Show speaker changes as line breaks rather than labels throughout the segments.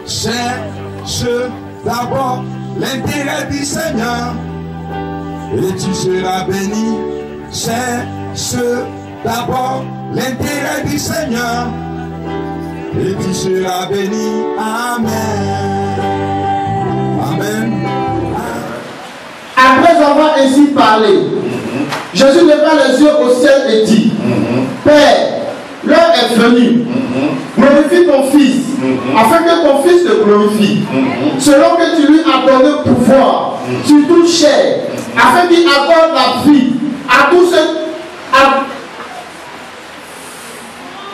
cherche d'abord l'intérêt du Seigneur et tu seras béni. Cherche d'abord l'intérêt du Seigneur et tu seras béni. Amen. Amen.
Après avoir ainsi parlé, Jésus leva les yeux au ciel et dit, Père, l'heure est venue, glorifie ton Fils, afin que ton Fils te glorifie, selon que tu lui as donné pouvoir sur toute chair, afin qu'il accorde la vie à tous ceux,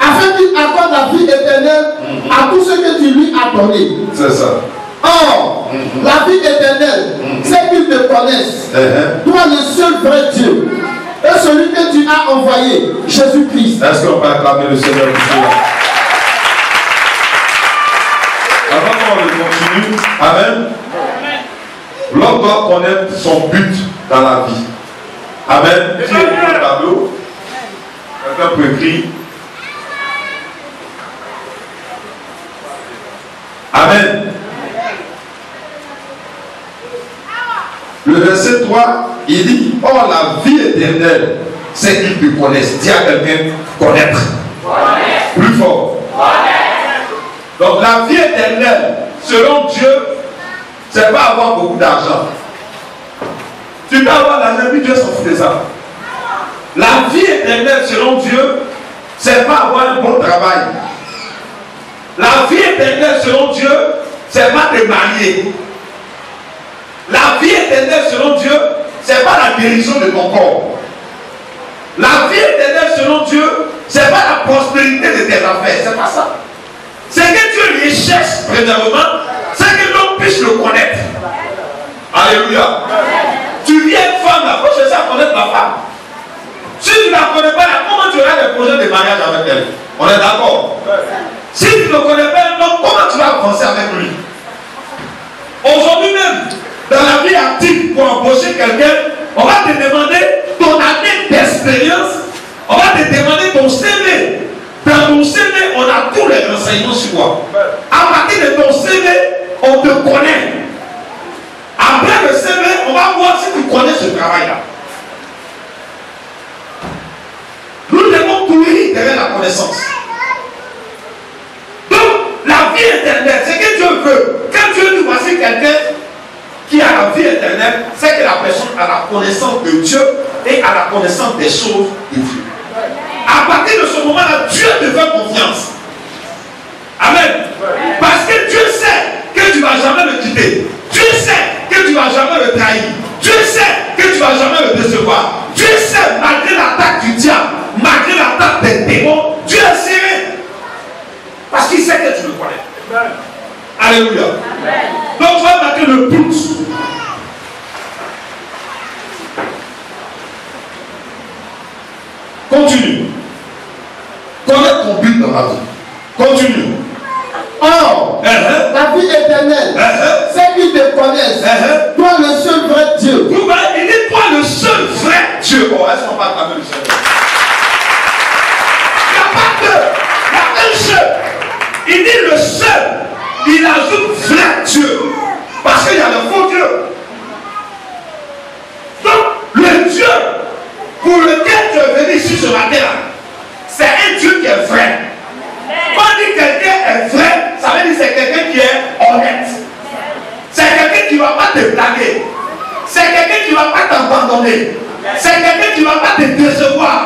afin qu'il accorde la vie éternelle à tous ceux que tu lui as donné.
C'est ça.
Or, la vie éternelle, c'est qu'ils te connaissent, toi le seul vrai Dieu, et celui que tu as envoyé, Jésus-Christ.
Est-ce qu'on peut acclamer le Seigneur pour cela? Avant qu'on continue, Amen. L'homme doit connaître son but dans la vie. Amen. Si il y a un tableau, quelqu'un peut écrire. Amen. Le verset 3, il dit, oh la vie éternelle, c'est qu'ils te connaissent. Dis à quelqu'un, connaître. Plus fort. Donc la vie éternelle, selon Dieu, c'est pas avoir beaucoup d'argent. Tu peux avoir l'argent, puis Dieu s'en fout de ça. La vie éternelle, selon Dieu, c'est pas avoir un bon travail. La vie éternelle, selon Dieu, c'est pas te marier. La vie éternelle selon Dieu, c'est pas la guérison de ton corps. La vie éternelle selon Dieu, c'est pas la prospérité de tes affaires. C'est pas ça. C'est que Dieu les cherche premièrement, c'est que l'homme puisse le connaître. Alléluia. Tu viens une femme, il faut chercher à connaître la femme. Si tu ne la connais pas, comment tu auras des projets de mariage avec elle? On est d'accord. Si tu ne connais pas un homme, comment tu vas avancer avec lui? Aujourd'hui même, dans la vie active, pour embaucher quelqu'un, on va te demander ton année d'expérience, on va te demander ton CV. Dans ton CV, on a tous les renseignements sur toi. À partir de ton CV, on te connaît. Après le CV, on va voir si tu connais ce travail-là. Nous devons courir derrière la connaissance. Donc, la vie éternelle, c'est que Dieu veut. Quand Dieu nous voici quelqu'un qui a la vie éternelle, c'est que la personne a la connaissance de Dieu et a la connaissance des choses de Dieu. À partir de ce moment-là, Dieu te fait confiance. Amen. Parce que Dieu sait que tu ne vas jamais le quitter. Dieu sait que tu ne vas jamais le trahir. Dieu sait que tu ne vas jamais le décevoir. Dieu sait, malgré l'attaque du diable, malgré l'attaque des démons, Dieu est serré. Parce qu'il sait que tu le connais. Alléluia. Donc tu vas marquer le but. Continue. Connais ton but dans la vie. Continue.
Or, la vie éternelle, c'est qu'ils te connaissent, toi le seul vrai Dieu.
Il dit toi le seul vrai Dieu. Oh, est-ce qu'on parle avec le Seigneur? Il n'y a pas deux. Il y a un seul. Il dit le seul. Il ajoute vrai Dieu. Parce qu'il y a le faux Dieu. Donc, le Dieu pour lequel tu es venu ici sur la terre, c'est un Dieu qui est vrai. Quand on dit quelqu'un est vrai, ça veut dire c'est quelqu'un qui est honnête. C'est quelqu'un qui ne va pas te blaguer. C'est quelqu'un qui ne va pas t'abandonner. C'est quelqu'un qui ne va pas te décevoir.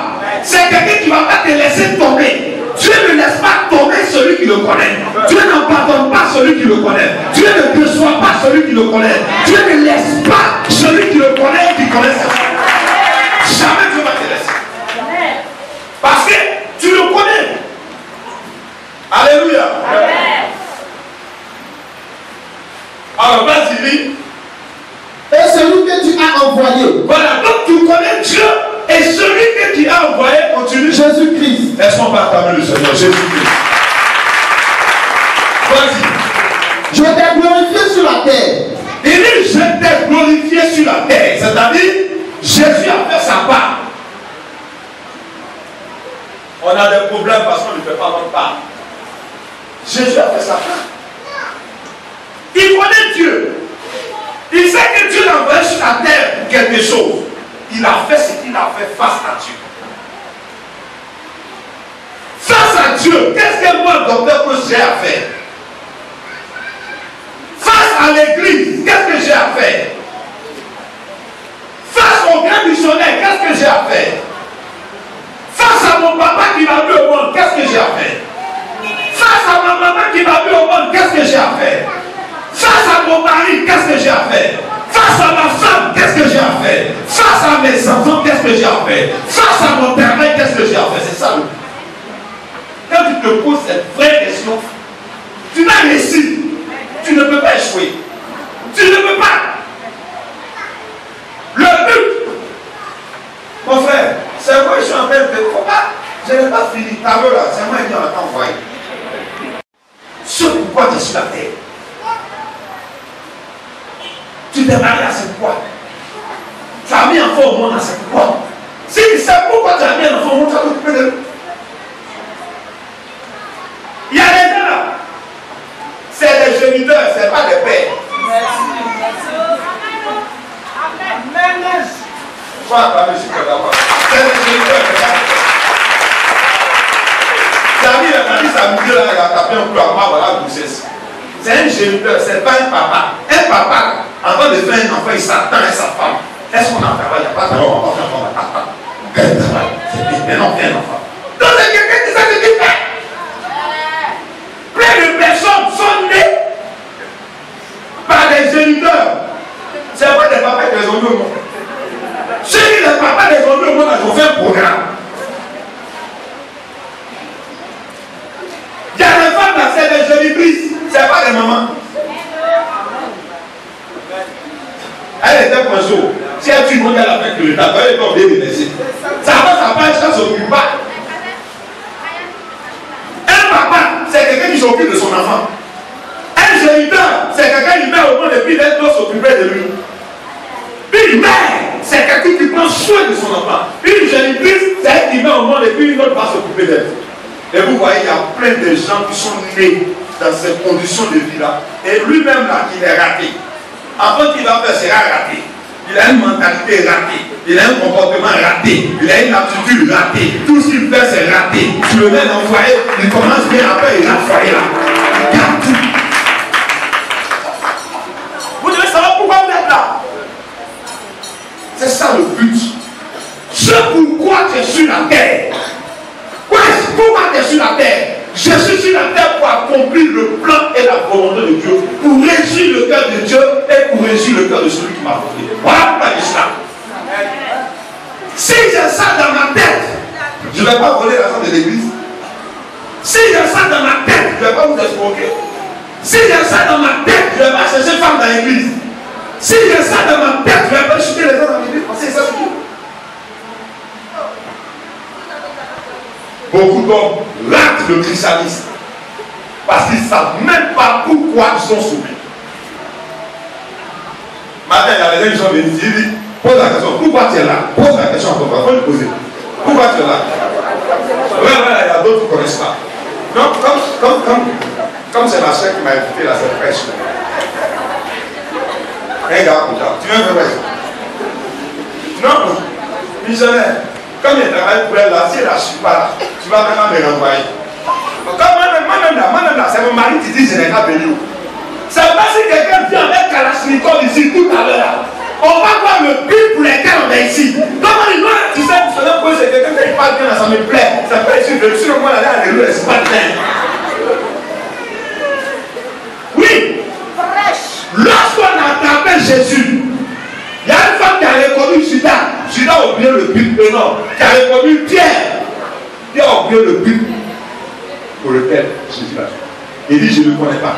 C'est quelqu'un qui ne va pas te laisser tomber. Dieu ne laisse pas tomber celui qui le connaît. Dieu n'abandonne pas celui qui le connaît. Dieu ne déçoit pas celui qui le connaît. Dieu ne laisse pas celui qui le connaît et qui connaît ça. Jamais Dieu va te laisser. Parce que tu le connais. Alléluia. Alors vas-y, lis.
Et celui que tu as envoyé.
Voilà, donc tu connais Dieu et celui que tu as envoyé continue.
Jésus-Christ.
Est-ce qu'on peut acclamer le Seigneur? Jésus-Christ. Vas-y.
Je t'ai glorifié sur la terre.
Il dit je t'ai glorifié sur la terre. C'est-à-dire, Jésus a fait sa part. On a des problèmes parce qu'on ne fait pas notre part. Jésus a fait sa part. Il connaît Dieu. Il sait que Dieu l'a envoyé sur la terre pour quelque chose. Il a fait ce qu'il a fait face à Dieu. Face à Dieu, qu'est-ce que moi, docteur, que j'ai à faire? Face à l'église, qu'est-ce que j'ai à faire? Face au grand missionnaire, qu'est-ce que j'ai à faire? Face à mon papa qui m'a vu au monde, qu'est-ce que j'ai à faire? Face à ma maman qui m'a vu au monde, qu'est-ce que j'ai à faire? Face à mon mari, qu'est-ce que j'ai à faire? Face à ma femme, qu'est-ce que j'ai à faire? Face à mes enfants, qu'est-ce que j'ai à faire? Face à mon travail, qu'est-ce que j'ai à faire? C'est ça le but. Quand tu te poses cette vraie question, tu vas réussir. Tu ne peux pas échouer. Tu ne peux pas. Le but, mon frère, c'est moi je suis en train de faire. Faut pas. Je n'ai pas fini. Ta là, c'est moi qui en attends envoyé. Ce pourquoi tu es sur la terre. Tu t'es marié à ce pourquoi. Tu as mis un enfant au monde à ce pourquoi. Si c'est pourquoi tu as mis un enfant au monde, tu vas t'occuper de lui. Il y a des gens là. C'est des géniteurs, ce n'est pas des pères. Amen. C'est des géniteurs. David a dit sa musique là, il a tapé un peu à moi, voilà, grossesse. C'est un géniteur, ce n'est pas un papa. Un papa, avant de faire un enfant, il s'attend à sa femme. Est-ce qu'on a un travail? Il n'y a pas de travail, on va faire un enfant. Quel travail? C'est bien, mais non, fais un enfant. Donc c'est quelqu'un qui sait ce qu'il fait. Plein de personnes sont nées par des géniteurs. Ce n'est pas des papas qui les ont mis au monde. Ceux qui les papas les ont mis au monde, ils ont fait un programme. Il y a des femmes là, c'est des génitrices, ce n'est pas des mamans. Elle était point chaud. Si elle tue, elle a fait que l'État, elle est pas obligée de laisser. Ça va, ça va, elle ne s'occupe pas. Un papa, c'est quelqu'un qui s'occupe de son enfant. Un géniteur, c'est quelqu'un qui met au monde et puis il doit s'occuper de lui. Une mère, c'est quelqu'un qui prend soin de son enfant. Une génitrice, c'est elle qui met au monde et puis une autre va s'occuper d'elle. Et vous voyez, il y a plein de gens qui sont nés dans ces conditions de vie-là. Et lui-même, là, il est raté. Avant qu'il va faire, sera raté. Il a une mentalité ratée. Il a un comportement raté. Il a une attitude ratée. Tout ce qu'il fait, c'est raté. Tu le mets dans le foyer, il commence bien, après il a le foyer là. Regarde tout. Vous devez savoir pourquoi vous êtes là. C'est ça le but. Ce pourquoi tu es sur la terre. Pourquoi tu es sur la terre? Je suis sur la terre pour accomplir le plan et la volonté de Dieu, pour réussir le cœur de Dieu et pour réussir le cœur de celui qui m'a formé. Voilà pourquoi je suis là. Si j'ai ça dans ma tête, je ne vais pas voler l'argent de l'église. Si j'ai ça dans ma tête, je ne vais pas vous escroquer. Si j'ai ça dans ma tête, je ne vais pas chercher femme dans l'église. Si j'ai ça dans ma tête, je ne vais pas chuter les gens dans l'église. C'est ça ce que beaucoup d'hommes ratent le christianisme parce qu'ils ne savent même pas pourquoi ils sont sauvés. Matin, il y a des gens qui sont venus, ils disent, pose la question, pourquoi tu es là? Pose la question à ton frère, il faut le poser. Pourquoi tu es là? Oui, il y a d'autres qui ne connaissent pas. Donc, comme c'est ma soeur qui m'a invité à cette prêche, regarde, tu viens de faire ça? Non, missionnaire. Comme il travaille pour elle là, si elle ne suit pas là, tu vas maintenant me renvoyer. Moi-même là, c'est mon mari qui dit je n'ai pas venu. C'est pas si quelqu'un vient avec Kalachnikov ici tout à l'heure. On va voir le but pour lequel on est ici. Comment il doit, tu sais, c'est quelqu'un qui parle bien, ça me plaît. Ça peut être je suis au moins là, alléluia, c'est pas bien. Oui. Lorsqu'on a attrapé Jésus, il y a une femme qui a reconnu Judas. Judas a oublié le but énorme. Qui a reconnu Pierre. Qui a oublié le but pour lequel Jésus l'a fait. Il dit, je ne le connais pas.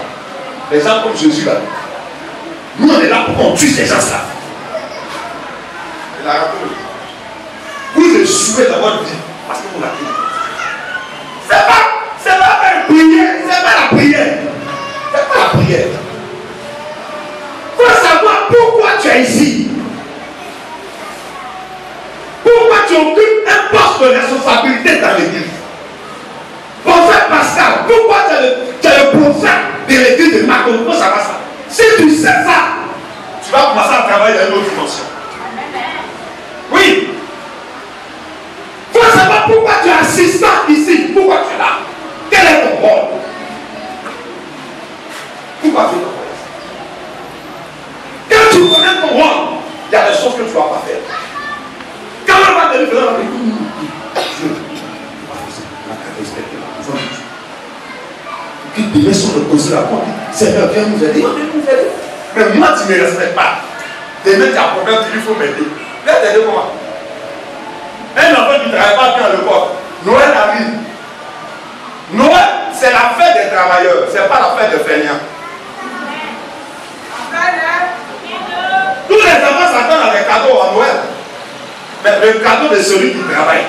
Les gens comme Jésus là. Nous, on est là pour qu'on tue ces gens-là. Il a raconté. Vous échouez dans votre vie parce que vous l'avez. C'est pas faire prière. C'est pas la prière. C'est pas la prière. Il faut savoir pourquoi tu es ici. Pourquoi tu occupes un poste de responsabilité dans l'église? Prophète Pascal, pourquoi tu es le prophète de l'église de Marco? Pourquoi ça va ça? Pourquoi Dieu t'encourage? Quand tu connais ton rôle, il y a des choses que tu ne vas pas faire. Quand on va te dire, Dieu, qui devait sur le poser la porte, Seigneur, viens nous aider. Mais moi, tu ne me respectes pas. Demain, tu as un problème, tu dis, il faut m'aider. Viens t'aider comment? Un enfant qui ne travaille pas bien à l'école, Noël arrive. Noël, c'est la fête des travailleurs, ce n'est pas la fête des feignants. Tous les enfants s'attendent à des cadeaux à Noël. Mais le cadeau de celui qui travaille,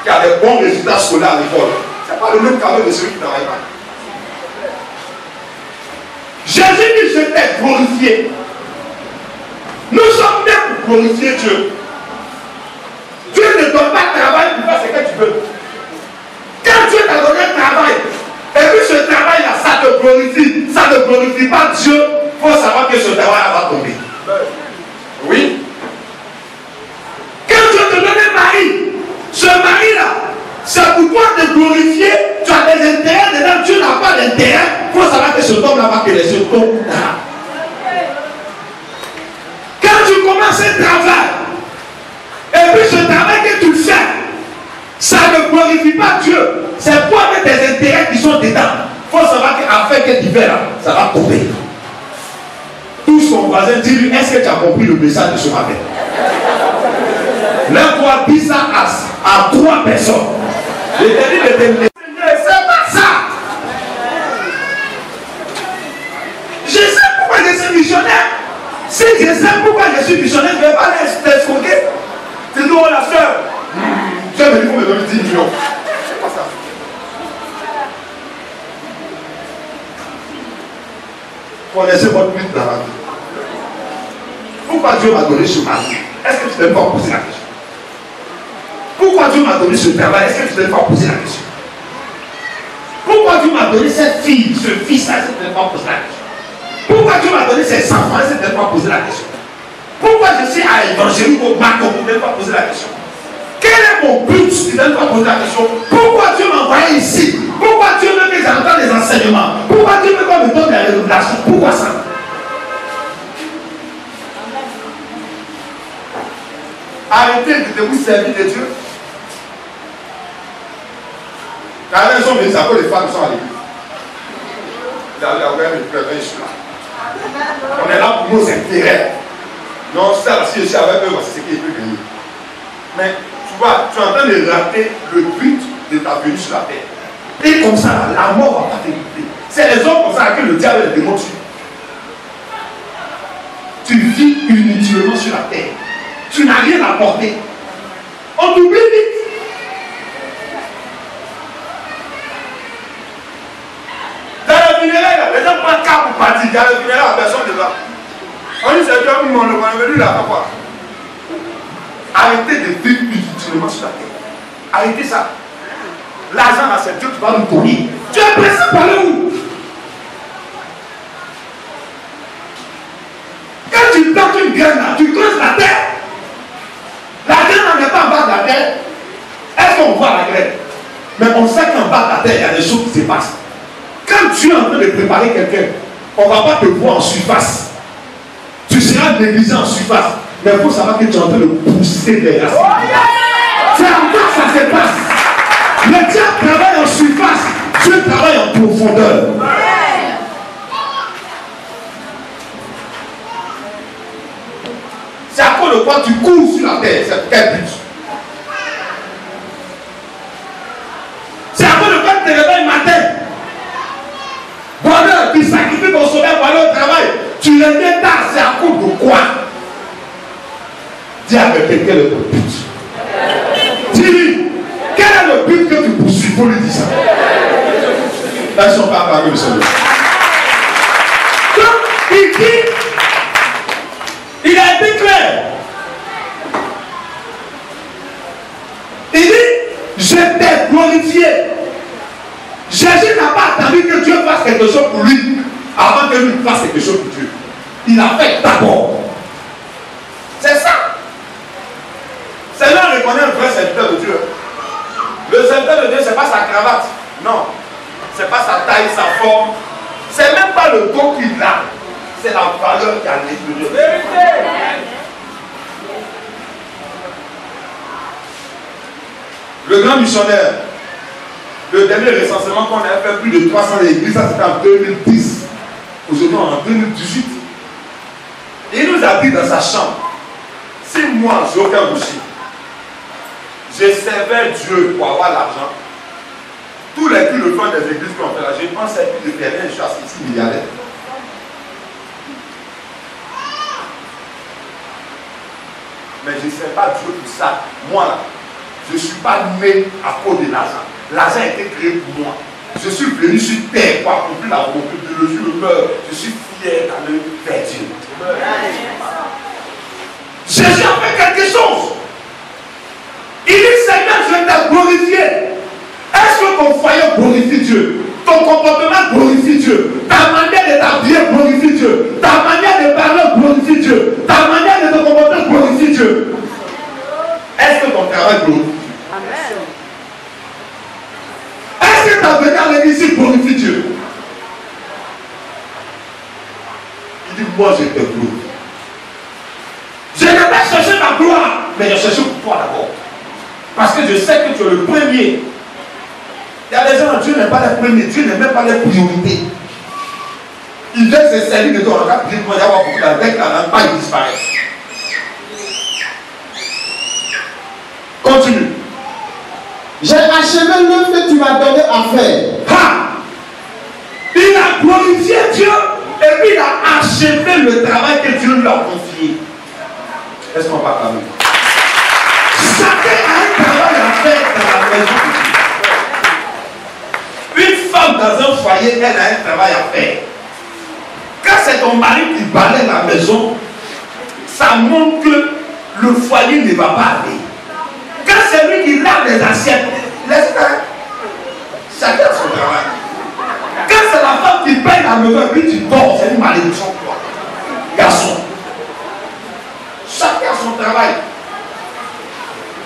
qui a des bons résultats scolaires à l'école, ce n'est pas le même cadeau de celui qui ne travaille pas. Jésus dit, je t'ai glorifié. Nous sommes nés pour glorifier Dieu. Dieu ne donne pas de travail pour faire ce que tu veux. Quand Dieu t'a donné un travail, et puis ce travail-là, ça te glorifie, ça ne glorifie pas Dieu, il faut savoir que ce travail va tomber. Oui. Quand Dieu te donne un mari, ce mari-là, c'est pour toi de glorifier, tu as des intérêts dedans, Dieu n'a pas d'intérêt, il faut savoir que ce homme-là va te laisser tomber. Quand tu commences un travail, et puis ce travail que tu fais, ça ne glorifie pas Dieu. C'est toi avec tes intérêts qui sont dedans. Il faut savoir qu'afin que tu fais là, ça va tomber. Tous son voisin dit, est-ce que tu as compris le message de ce matin? L'un doit dire ça à 3 personnes. Je t'ai dit de te laisser. C'est pas ça. Je sais pourquoi je suis missionnaire. Si je sais pourquoi je suis missionnaire, je ne vais pas l'escroquer. C'est nous, la soeur. Tu as venu pour me donner 10 millions. C'est pas ça. Connaissez votre but dans la vie. Pourquoi Dieu m'a donné ce mari? Est-ce que tu t'es pas posé la question? Pourquoi Dieu m'a donné ce travail? Est-ce que tu t'es pas posé la question? Pourquoi Dieu m'a donné cette fille, ce fils-là? Est-ce que tu t'es pas posé la question? Pourquoi Dieu m'a donné ces enfants? Est-ce que tu t'es pas posé la question? Pourquoi je suis à évangélique au Mac? Tu ne t'es pas posé la question? Quel est mon but? Tu ne t'es pas posé la question. Pourquoi Dieu m'a envoyé ici? Pourquoi Dieu veut que j'entende les enseignements? Pourquoi Dieu veut qu'on me donne des révélations? Pourquoi ça? Arrêtez de vous servir de Dieu. La raison de ça, les femmes sont à l'église. On est là pour nos intérêts. Non, ça, si je suis avec eux, c'est ce qui est plus gagné. Mais tu vois, tu es en train de rater le but de ta venue sur la terre. Et comme ça, la mort va pas t'éviter. C'est les hommes comme ça que le diable et les démons tuent. Tu vis inutilement sur la terre. Tu n'as rien apporté. On t'oublie vite. Dans le funéraire, les gens prennent cas pour partir. Dans le funéraire, personne ne va. On dit c'est Dieu, on est venu là, papa. Arrêtez de vivre inutilement sur la terre. Arrêtez ça. L'argent là, c'est Dieu qui va nous donner. Tu es pressé par le où? Quand tu plantes une graine là, tu creuses la terre. La graine n'est pas en bas de la terre. Est-ce qu'on voit la graine? Mais on sait qu'en bas de la terre, il y a des choses qui se passent. Quand tu es en train de préparer quelqu'un, on ne va pas te voir en surface. Tu seras négligé en surface. Mais il faut savoir que tu es en train de pousser les racines. C'est en bas que ça se passe. Le diable travaille en surface. Dieu travaille en profondeur. C'est à cause de quoi tu cours sur la terre. C'est quel but? C'est à cause de quoi tu te réveilles matin. Bonheur, tu sacrifies ton sommeil pour aller au travail. Tu reviens tard, c'est à cause de quoi? Dis avec quel est le but? Dis-lui, quel est le but que tu poursuis? Il faut lui dire ça. Là, ils ne sont pas parmi le Seigneur. Donc, il dit, il a été clair. Il dit, je t'ai glorifié. Jésus n'a pas attendu que Dieu fasse quelque chose pour lui avant que lui fasse quelque chose pour Dieu. Il a fait d'abord. C'est ça. C'est là qu'on reconnaît un vrai serviteur de Dieu. Le serviteur de Dieu, ce n'est pas sa cravate. Non. Ce n'est pas sa taille, sa forme. Ce n'est même pas pas le don qu'il a, c'est la valeur qu'il a à l'intérieur. Le grand missionnaire, le dernier recensement qu'on a fait, plus de 300 églises, ça c'était en 2010. Aujourd'hui, en 2018. Il nous a dit dans sa chambre, si moi, j'ai aucun boucher, je servais Dieu pour avoir l'argent, tous les plus de fonds des églises qu'on fait là, je pense à plus de faire rien, je suis assis 6 milliardaires. Mais je ne sais pas Dieu pour ça. Moi là, je ne suis pas né à cause de l'argent. L'argent a été créé pour moi. Je suis venu sur terre pour accomplir la volonté de Dieu. Je suis le cœur. Je suis fier d'aller vers Dieu. Jésus a fait quelque chose. Il dit Seigneur, je t'ai glorifié. Est-ce que ton foyer glorifie Dieu? Ton comportement glorifie Dieu. Ta manière de t'habiller glorifie Dieu. Ta manière de parler glorifie Dieu. Ta manière de te comporter glorifie Dieu. Est-ce que ton travail glorifie Dieu? Amen. Est-ce que ta venue à l'église glorifie Dieu? Il dit, moi je te glorifie. Je ne vais pas chercher ma gloire, mais je cherche pour toi d'abord. Parce que je sais que tu es le premier. Il y a des gens, Dieu n'est pas les premiers, Dieu n'est même pas les priorités. Il vient se servir de toi, on va prier pour y avoir beaucoup d'avec la langue, pas il disparaît. Continue.
J'ai achevé l'œuvre que tu m'as donné à faire.
Ha! Il a glorifié Dieu et puis il a achevé le travail que Dieu lui a confié. Est-ce qu'on va parler? Chacun a un travail à faire dans la maison de Dieu. Une femme dans un foyer, elle a un travail à faire. Quand c'est ton mari qui balaye la maison, ça montre que le foyer ne va pas aller. Quand c'est lui qui lave les assiettes, laisse-le. Chacun a son travail. Quand c'est la femme qui paye la maison, puis tu dors, c'est une malédiction pour toi. Garçon. Chacun a son travail.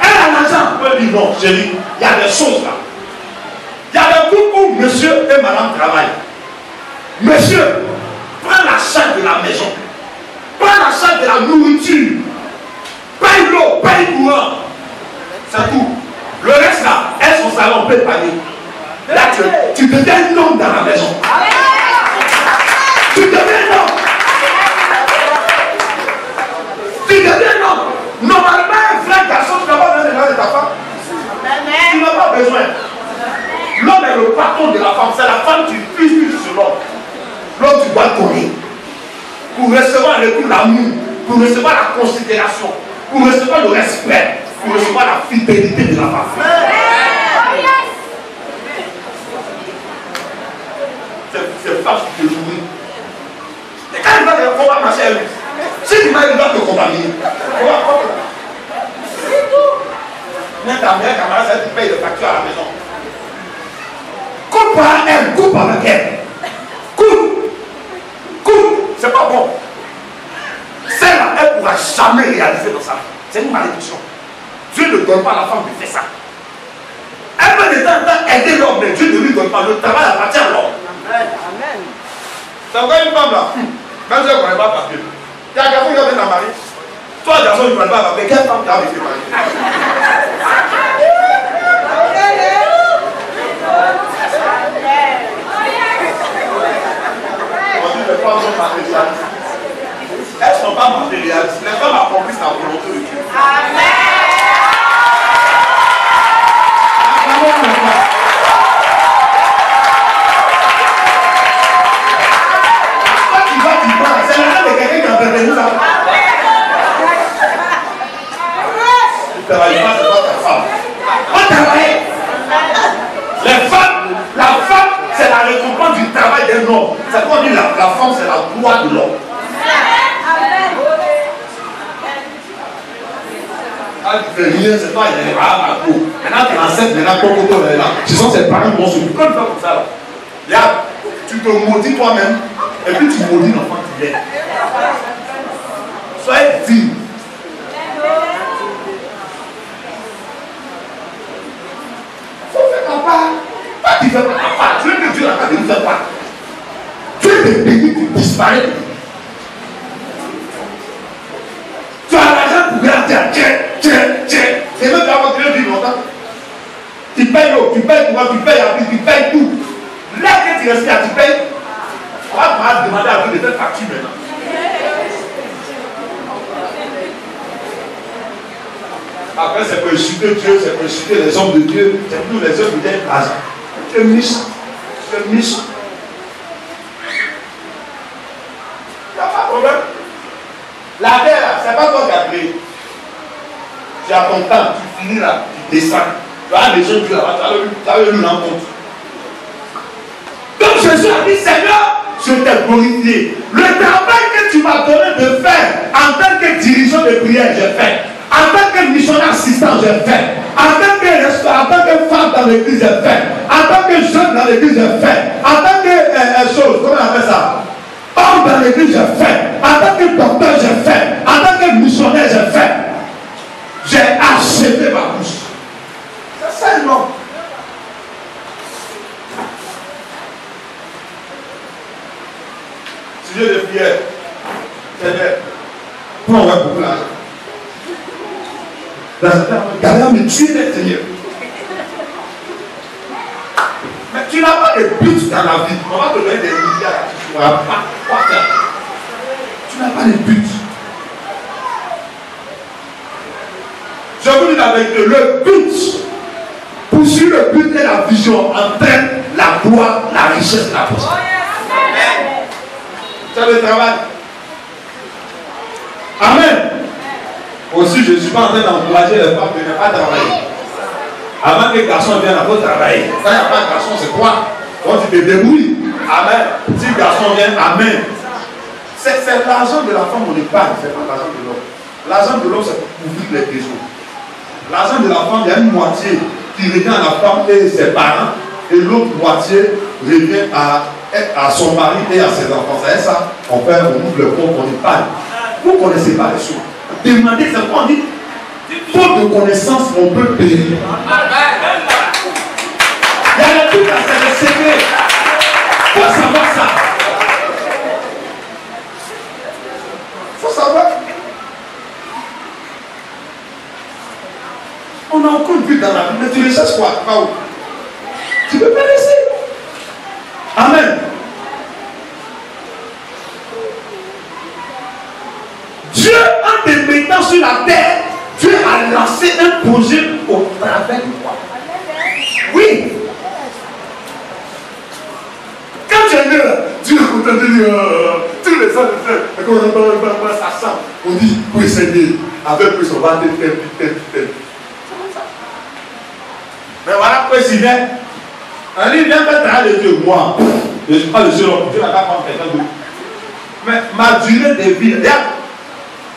Elle a l'argent, on peut dire non, chérie, il y a des choses là. Il y a des couples où monsieur et madame travaillent. Monsieur prend la charge de la maison, prend la charge de la nourriture, paye l'eau, paye le courant. C'est tout. Le reste là, est son salon peut payer. Là, tu deviens un homme dans la maison. Tu deviens un homme. Tu deviens un homme. Normalement, un vrai garçon, tu n'as pas besoin de ta femme. Tu n'as pas besoin. L'homme est le patron de la femme. C'est la femme qui puise sur l'homme. L'homme, tu dois donner. Pour recevoir le coup d'amour, pour recevoir la considération, pour recevoir le respect, pour recevoir la fidélité de la femme. C'est femme qui te nourrit. Et quand il va te combattre, ma chère, si tu m'as dit de te contaminer, on va prendre. C'est tout. Même ta mère camarade, c'est elle qui paye les factures à la maison. Coupe par elle, coupe avec elle. Coupe. Coupe. C'est pas bon. Celle-là, elle ne pourra jamais réaliser dans sa vie. C'est une malédiction. Dieu ne donne pas à la femme de faire ça. Elle peut de temps en temps aider l'homme, mais Dieu ne lui donne pas. Le travail appartient à l'homme. Amen. C'est encore une femme là. Même si elle ne connaît pas papier. Il y a un garçon qui va venir à Marie. Toi, garçon, tu ne connais pas papier. Quelle femme qui a vécu Marie? Les femmes sont matérialistes. Elles ne sont pas matérialistes. Les femmes accomplissent la volonté de Dieu. Amen. Quand tu vas, tu parles. C'est la main de quelqu'un qui a intervenu là. Tu ne travailles pas, c'est pas ta femme. On travaille. Les femmes, la femme, c'est la récompense du travail d'un homme. C'est quoi on dit la femme, c'est la gloire de l'homme. Quand tu fais rien, c'est toi, il est là, ma peau. Maintenant, tu es enceinte, maintenant, ton coton est là. Ce sont ses parents qui vont s'occuper. Quand tu fais comme ça, là, tu te maudis toi-même, et puis tu maudis l'enfant qui vient. Soyez digne. Il faut faire ta part. Pas qu'il fait pas ta part. Tu veux que Dieu n'a pas de nous faire part. Tu veux te bénit, tu disparais. Tu as l'argent pour grandir, tiens. Et même tu vas continuer de vivre longtemps. Tu payes l'eau, tu payes courant, tu payes la vie, tu payes tout. Là que tu respires, tu payes. On va te demander à Dieu de faire facture maintenant. Après, c'est pour insulter Dieu, c'est pour insulter les hommes de Dieu, c'est pour les hommes de Dieu. Tu es méchant. Tu es méchant. Il n'y a pas de problème. La terre, là, c'est pas toi qui as créé. Tu as ton temps, tu finis là, tu descends. Tu as les gens qui là-bas, tu as eu une rencontre. Donc Jésus a dit, Seigneur, je t'ai glorifié. Le travail que tu m'as donné de faire en tant que dirigeant de prière, j'ai fait. En tant que missionnaire assistant, j'ai fait. En tant que femme dans l'église, j'ai fait. En tant que jeune dans l'église, j'ai fait. En tant que chose, comment on appelle ça? Homme dans l'église, j'ai fait. En tant que docteur, j'ai fait. En tant que missionnaire, j'ai fait. J'ai achevé ma bouche. C'est ça le nom. Sujet de prière. Seigneur, pour on va beaucoup l'argent. Gardez mais tu es le Seigneur. Mais tu n'as pas de but dans la vie. On va te donner des milliards. Tu ne pourras pas quoi faire. Tu n'as pas de but. Je vous dis la vérité, le but, poursuivre le but et la vision entraîne la gloire, la richesse, la prospérité. C'est le travail. Amen. Aussi, je ne suis pas en train d'encourager les femmes de ne pas travailler. Avant que les garçons viennent, il faut travailler. Quand il n'y a pas de garçon, c'est quoi? Donc tu te débrouilles. Amen. Si le garçon vient, amen. C'est l'argent de la femme, on épargne, c'est pas l'argent de l'homme. L'argent de l'homme, c'est pour couvrir les besoins. L'argent de la femme, il y a une moitié qui revient à la femme et ses parents, et l'autre moitié revient à son mari et à ses enfants. C'est ça, on ouvre le compte, on épargne. Vous ne connaissez pas les choses. Demandez, c'est quoi on dit? Faute de connaissance, on peut périr. Il y a des trucs à c'est le secret. Il faut savoir ça. Il faut savoir. On a aucun but dans la vie, mais tu le cherches quoi? Pas où? Tu ne peux pas laisser. Amen. Dieu, en te mettant sur la terre, Dieu a lancé un projet au travers de toi. Oui. Quand tu es né là, Dieu est content de dire, tous les ans de faire, ça sent. On dit, oui, Seigneur, avec plus on va te faire. Mais voilà, président, on dit, viens faire travail de Dieu. Moi, je ne suis pas le seul homme, Dieu n'a pas prendre quelqu'un d'autre. Mais ma durée de vie, regarde.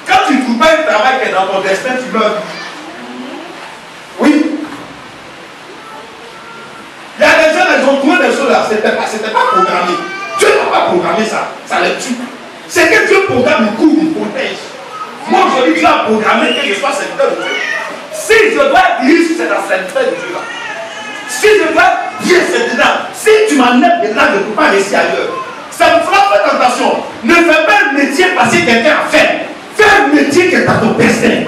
Quand tu ne trouves pas un travail qui est dans ton destin, tu meurs. Oui. Il y a des gens, ils ont trouvé des choses là. C'était pas programmé. Dieu n'a pas programmé ça. Ça les tue. C'est que Dieu programme, il couvre, il protège. Moi, je dis, Dieu a programmé que je sois serviteur de Dieu. Si je dois être riche, c'est dans serviteur de Dieu là. Si je dois être bien, c'est dedans. Si tu m'enlèves de là, je ne peux pas rester ailleurs. Ça me fera pas tentation. Ne fais pas un métier parce que quelqu'un a fait. Fais un métier qui est dans ton destin.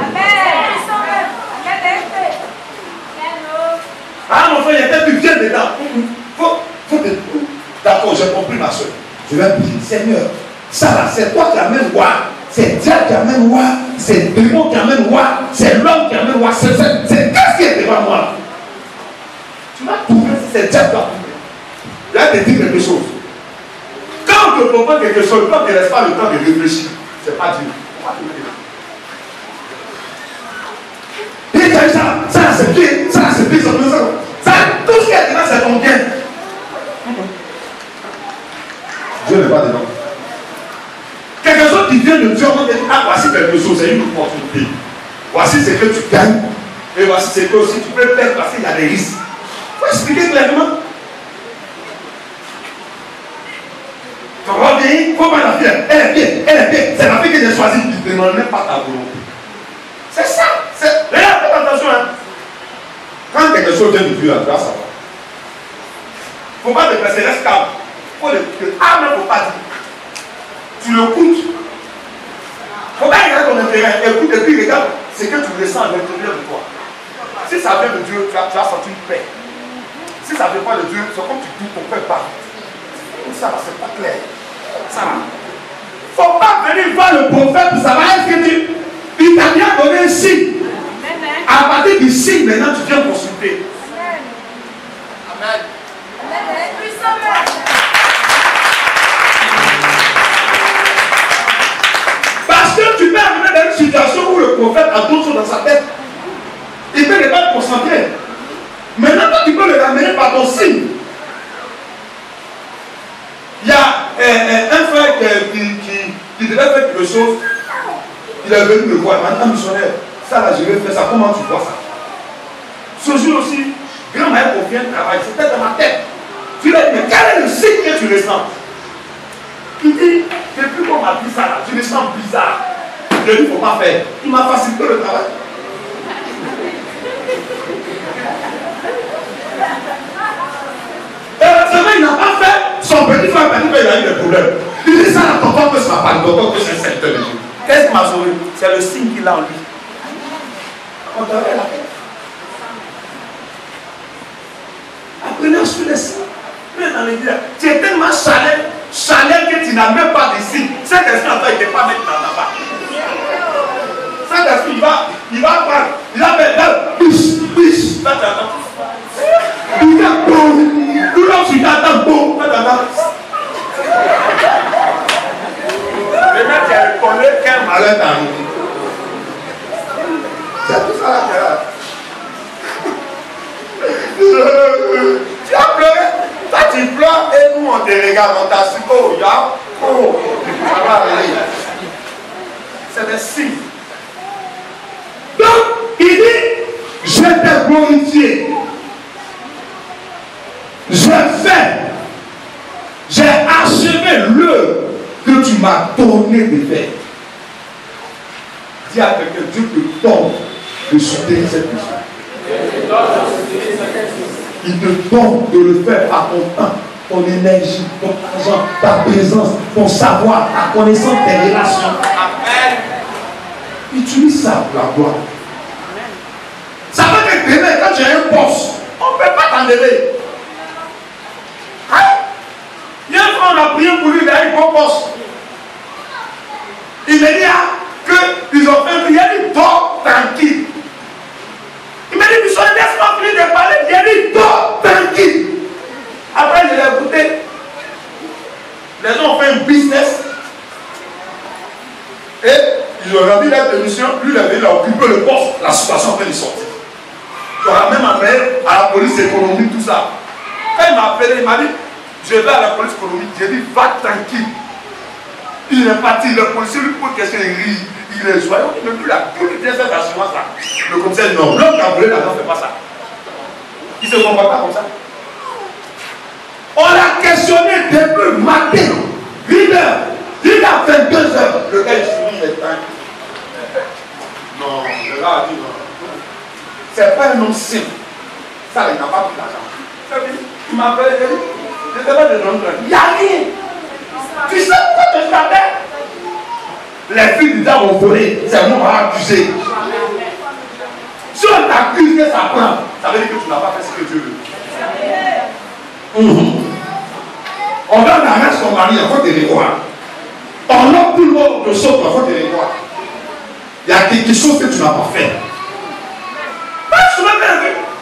Ah mon frère, il y a peut-être du bien dedans. Faut d'accord, j'ai compris ma soeur. Je vais prier, Seigneur, ça là, c'est toi qui amènes roi. C'est Dieu qui amène roi. C'est le démon qui amène roi. C'est l'homme qui amène roi. C'est qu'est-ce qui est devant moi? Tu vas trouver si c'est Dieu qui a trouvé. Là, te dit quelque chose. Quand on te propose quelque chose, quand tu ne laisses pas le temps de réfléchir, c'est pas Dieu. Et ça c'est bien, ça c'est bien, ça, tout ce qui est dedans, c'est ton bien. Dieu n'est pas dedans. Quelque chose qui vient de Dieu, on dit, ah, voici quelque chose, c'est une opportunité. Voici ce que tu gagnes. Et voici ce que aussi tu peux perdre parce qu'il y a des risques. Il faut expliquer clairement. Tu vas bien, il ne faut pas la faire. Elle est bien, c'est la fille que j'ai choisie qui ne demande même pas ta volonté. C'est ça. Regarde, faites attention. Hein. Quand quelque chose vient de Dieu, tu vas savoir. Il ne faut pas te presser, reste calme. Il faut le dire. Ah, mais il ne faut pas dire.
tu l'écoutes. Faut pas regarder ton intérêt, écoute et puis regarde ce que tu ressens à l'intérieur de toi. Si ça vient de Dieu, tu vas sentir une paix. Si ça ne vient pas de Dieu, c'est comme tu dis ton père part. Ça, c'est pas clair. Ça va. Faut pas venir voir le prophète pour savoir est-ce que il t'a bien donné un signe. À partir du signe, maintenant tu viens consulter. Amen. Parce que tu peux arriver dans une situation où le prophète a d'autres choses dans sa tête. Il peut ne pas te concentrer. Maintenant, toi, tu peux le ramener par ton signe. Il y a un frère qui devait faire quelque chose. Il est venu me voir, maintenant missionnaire. Ça là, je vais faire ça. Comment tu vois ça? Ce jour aussi, grand-mère convient de travail. C'était dans ma tête. Tu lui as dit, mais quel est le signe que tu ressens? Il dit, depuis qu'on m'a dit ça là, je me sens bizarre. Je lui ai dit, il ne faut pas faire. Il m'a facilité le travail. Heureusement, il n'a pas fait son petit frère, il a eu des problèmes. Il dit ça là, ton papa peut se rappeler, ton papa peut se secteur de Dieu. Qu'est-ce qui m'a sauvé? C'est le signe qu'il a en lui. On t'avait la tête. Apprenez à suivre les signes. Mais dans l'église, tu es tellement chaleur que tu n'as même pas de signes. Cet esprit en fait, il n'est pas mettre dans ta part. Cet esprit, il va prendre, il va faire, biche, là, tu attends. Il va beau, tout l'homme sur ta table, beau, là, tu attends. Le mec, tu as connu quel malheur t'as arrivé. C'est tout ça là qui est là. Tu as pleuré. Toi tu pleures et nous on te regarde, on t'a su. Oh, ya. Oh, ça va aller. C'est des signes. Donc, il dit, je t'ai glorifié. J'ai achevé l'œuvre que tu m'as donné de faire. Dis à quelqu'un, Dieu te donne de soutenir cette mission. Il te donne de le faire à ton temps, ton énergie, ton argent, ta présence, ton savoir, ta connaissance, tes relations. Amen. Utilise ça pour la gloire. Ça veut dire que demain, quand tu as un poste, on ne peut pas t'enlever. Hein? Il y a un frère, on a prié pour lui, il a eu un bon poste. Il m'a dit qu'ils ont fait, il a dit, dors tranquille. Il m'a dit, missionnaire, laisse-moi finir de parler. Il a dit, dors tranquille. Après, je l'ai écouté. Les gens ont fait un business. Et ils ont rendu la démission. Lui, il a occupé le poste. La situation fait de sortir. Il aura même appelé à la police économique, tout ça. Quand il m'a appelé, il m'a dit, je vais à la police économique. J'ai dit, va tranquille. Il est parti, le policier lui pose question, il rit, il est joyeux. Il ne peut plus la plus bien cette assurance-là. Le commissaire dit non, l'homme qui a volé l'argent ne fait pas ça. Il ne se comporte pas comme ça. On l'a questionné depuis matin, 8h, il a fait 2 heures. Le gars, il sourit, il est tranquille. Non, le gars a dit non. C'est pas un homme simple. Ça, il n'a pas pris l'argent. Il m'a appelé, il dit, je ne sais pas de nom. Il n'y a rien. Tu sais pourquoi tu t'appelles? Les filles du diable ont volé, c'est moi qui va accuser. Si on t'accuse que ça prend, ça veut dire que tu n'as pas fait ce que Dieu veut. On donne la reste ton mari, il faut te revoir. On offre tout le monde de choses, il faut te revoir. Il y a quelque chose que tu n'as pas fait.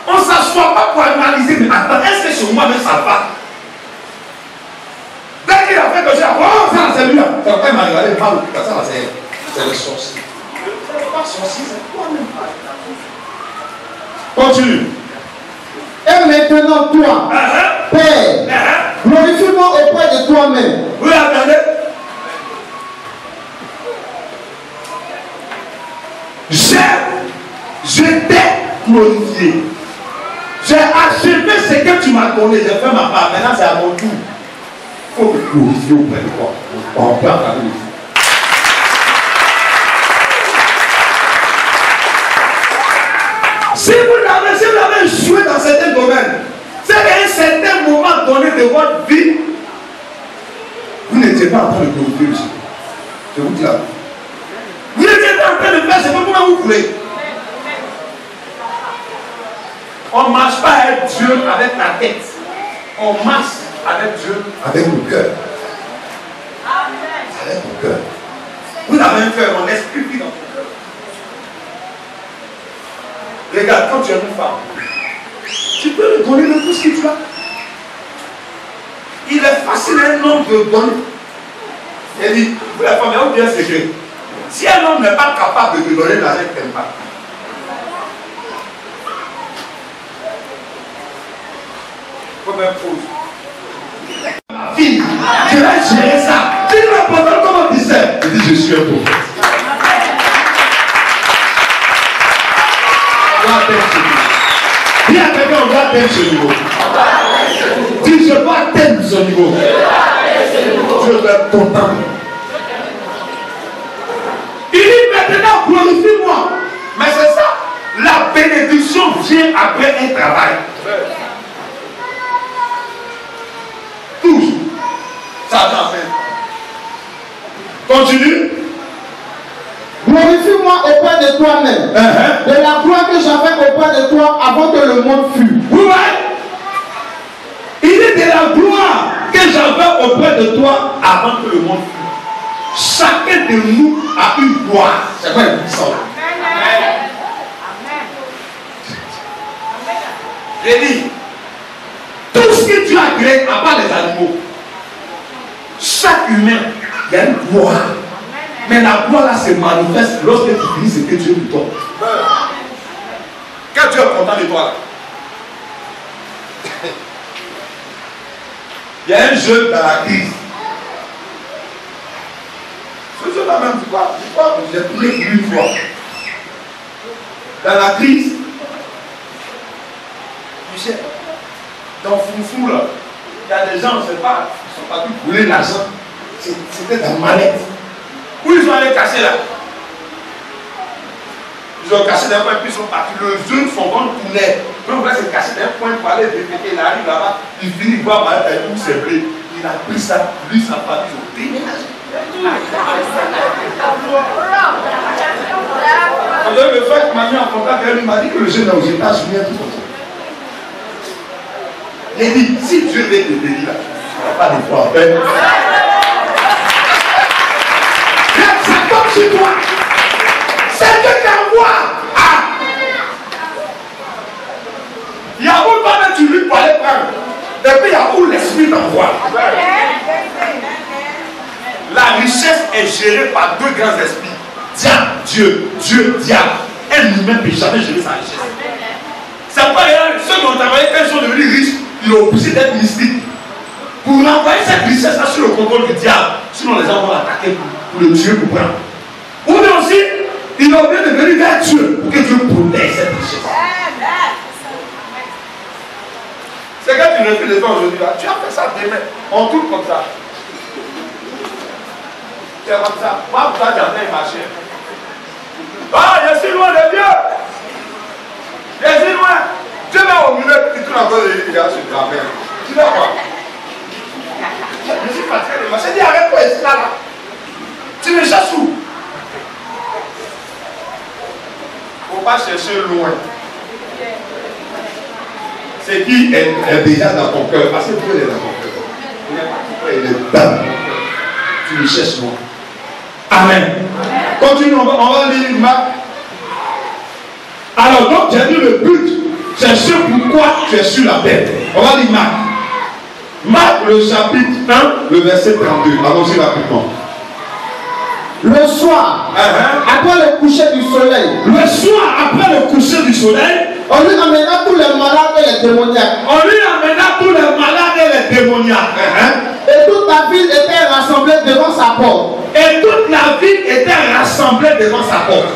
On ne s'assoit pas pour analyser, mais attends, est-ce que sur moi-même ça va? Dès qu'il a fait que j'ai oh, ça c'est lui là. C'est pas il m'a regardé, il m'a dit, ça c'est le sorcier. C'est pas sorcier, c'est toi-même. Continue.
Et maintenant, toi, Père, glorifie-moi auprès de toi-même.
Oui, attendez. Je t'ai glorifié. J'ai achevé ce que tu m'as donné. J'ai fait ma part. Maintenant, c'est à mon tour. Il faut me glorifier auprès de toi. On peut parler de ça. Si vous avez échoué dans certains domaines, c'est qu'à un certain moment donné de votre vie, vous n'étiez pas en train de glorifier Dieu.
Je vous dis là. Vous étiez en train de faire ce que vous voulez. On ne marche pas avec Dieu avec la tête. On marche avec Dieu avec le cœur. Avec le cœur. Vous avez un cœur, mon esprit vit dans ton cœur. Regarde, quand tu es une femme, tu peux lui donner de tout ce que tu as. Il est facile à un homme de donner. Il dit, vous la femme, il y a un secret. Si un homme n'est pas capable de te donner l'argent, il ne t'aime pas. Comme un pause. Ma fille, je vais gérer ça. Tu ne m'as pas comment tu sais. Il dit, je suis un prophète. Dis à quelqu'un, on doit atteindre ce niveau. Dis, je dois atteindre ce niveau. Je vais être content. Il dit maintenant, glorifie-moi. Mais c'est ça. La bénédiction vient après un travail. Toujours. Ça vient après. Continue.
Glorifie-moi auprès de toi-même, de la gloire que j'avais auprès de toi avant que le monde fût.
Oui, ouais. Il est de la gloire que j'avais auprès de toi avant que le monde fût. Chacun de nous a une gloire. C'est quoi une puissance? Amen. J'ai dit, tout ce que tu as créé, à part les animaux, chaque humain, il y a une gloire. Mais la gloire là se manifeste lorsque tu finis ce que Dieu te donne. Quand Dieu est content de toi là. Il y a un jeune dans la crise. Ce jeune-là même, tu vois, j'ai prié une fois. Dans la crise, tu sais, dans Foufou là, il y a des gens, on ne sait pas, ils ne sont pas tous brûlés l'argent. C'était dans mallette. Où ils sont allés cacher là? Ils ont caché d'un point, puis ils sont partis. Le jeune, son ventre tournait. Donc là, c'est caché d'un point pour aller répéter. Il arrive là-bas, il finit voir mal avec où c'est blé. Il a pris ça, lui, sa famille, ils ont déménagé. Alors, le frère qui m'a mis en contact avec lui m'a dit que le jeune est aux États-Unis, tout comme ça. Il a dit, si Dieu veut te bénir là, tu n'auras pas de foi. Ça tombe sur toi. C'est Dieu qui envoie. Ah. Il y a où toi tu lui pour aller prendre. Et puis il y a où l'esprit t'envoie. La richesse est gérée par deux grands esprits. Diable, Dieu, Dieu, diable. Un humain ne peut jamais gérer sa richesse. C'est pas rien. Ceux qui ont travaillé, quand ils sont devenus riches, ils ont obligé d'être mystiques. Pour envoyer cette richesse sur le contrôle du diable. Sinon les gens vont l'attaquer pour le tuer, pour prendre. Ou bien aussi, il a oublié de venir vers Dieu pour que Dieu protège cette richesse. C'est quand tu le fais les gens aujourd'hui là, tu as fait ça demain. On tourne comme ça. C'est comme ça. Moi, pour ça, j'ai amené ma chaîne. Ah, je suis loin de Dieu. Je suis loin. Dieu va au milieu et tout encore il y a sur la mer. Tu vois quoi? Je suis fatigué de marcher. Dis arrête-toi ici là. Tu me cherches où? Il ne faut pas chercher loin. C'est qui est déjà dans ton cœur. Parce que Dieu est dans ton cœur. Il n'est pas tout près, il est dans ton cœur. Tu le cherches loin. Amen. Continue, on va lire Marc. Alors donc j'ai dit le but, c'est ce pourquoi tu es sur la terre. On va lire Marc. Marc le chapitre 1, le verset 32. Allons-y rapidement.
Le soir, après le coucher du soleil.
Le soir, après le coucher du soleil,
on lui amena tous les malades et les démoniaques.
On lui amena tous les malades et les démoniaques.
Et toute la ville était rassemblée devant sa porte.
Et toute la ville était rassemblée devant sa porte.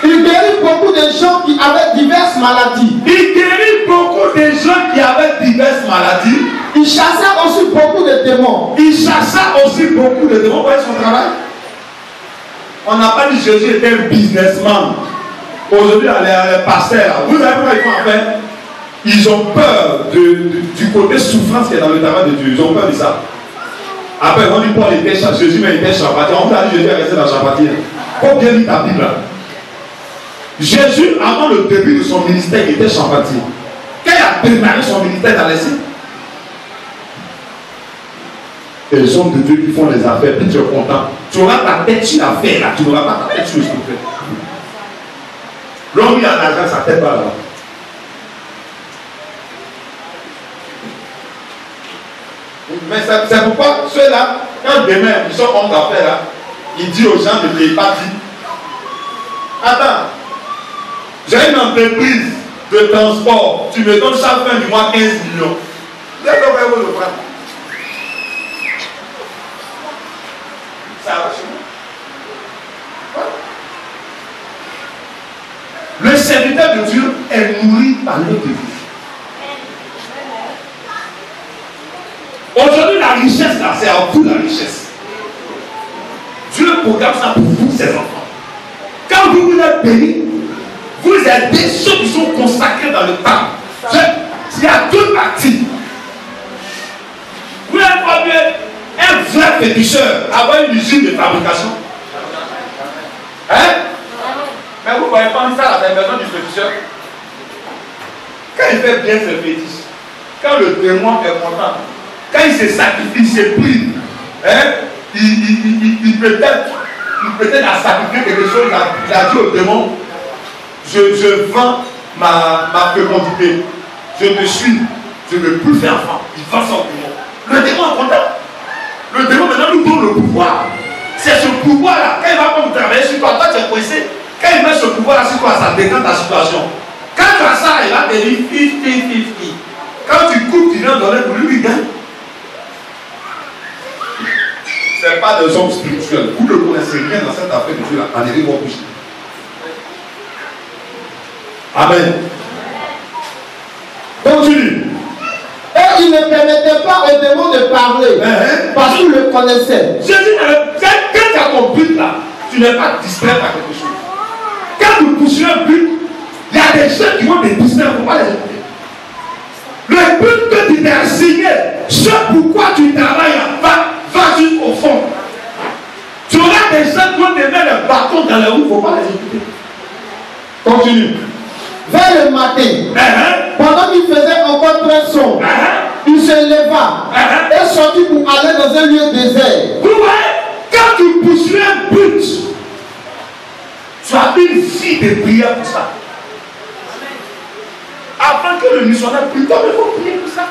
Il guérit beaucoup de gens qui avaient diverses maladies.
Il guérit beaucoup de gens qui avaient diverses maladies.
Il chassa aussi beaucoup de démons.
Il chassa aussi beaucoup de démons. Vous voyez son travail? On n'a pas dit que Jésus était un businessman. Aujourd'hui, les pasteurs, vous savez pourquoi ils font affaire? Ils ont peur du côté souffrance qui est dans le travail de Dieu. Ils ont peur de ça. Après, on dit Paul était champatier, Jésus mais il était champatier. On t'a dit Jésus est resté dans champatier. Faut bien lire ta Bible. Jésus, avant le début de son ministère, il était champatier. Quand il a démarré son ministère, il a laissé. Et les hommes de Dieu qui font les affaires, puis tu es content. Tu auras ta tête sur l'affaire là, tu n'auras pas ta tête sur ce que tu fais. L'homme, il a en argent, sa tête pas là. Mais c'est pourquoi ceux-là, quand demain ils sont hommes d'affaires là, ils disent aux gens de ne pas dire. Attends, j'ai une entreprise de transport, tu me donnes chaque fin du mois 15 millions. Là, comment vous le prendre? Ça va chez nous. Le serviteur de Dieu est nourri par l'eau de vie. Aujourd'hui, la richesse là, c'est à vous la richesse. Dieu programme ça pour vous, ses enfants. Quand vous êtes bénis, vous aidez ceux qui sont consacrés dans le temps. Il y a deux parties. Vous êtes pas bien un vrai féticheur, avoir une usine de fabrication. Hein? Mais vous ne voyez pas ça à la maison du féticheur. Quand il fait bien ses fétiches, quand le témoin est content, quand il se sacrifie, il se prie, hein? il peut-être à sacrifier quelque chose, il a dit au démon, je vends ma fécondité, je me suis, je ne veux plus faire enfant. Il vend son démon. Le démon est content. Le démon maintenant nous donne le pouvoir. C'est ce pouvoir-là. Quand il va comme travailler sur toi, toi tu es coincé. Quand il met ce pouvoir-là sur toi, ça décante ta situation. Quand tu as ça, il va te dire 50-50. Quand tu coupes, tu viens donner pour lui, il gagne. Ce n'est pas des hommes spirituels. Vous ne connaissez rien dans cette affaire de Dieu là. Allez voir plus. Amen. Continue.
Et il ne permettait pas au démon de parler parce qu'il le connaissait.
Jésus, quand tu as ton but là, tu n'es pas distrait par quelque chose. Quand tu pousses un but, il y a des gens qui vont te distraire, il ne faut pas les écouter. Le but que tu t'es assigné, ce pourquoi tu travailles va jusqu'au fond. Tu auras des gens qui vont te mettre le bâton dans la roue, il ne faut pas les écouter. Continue.
Vers le matin, pendant qu'il faisait encore très sombre, il se leva et sortit pour aller dans un lieu désert.
Vous voyez, quand tu poursuis un but, tu as une vie de prière pour ça. Avant que le missionnaire prie, comme il faut prier pour ça.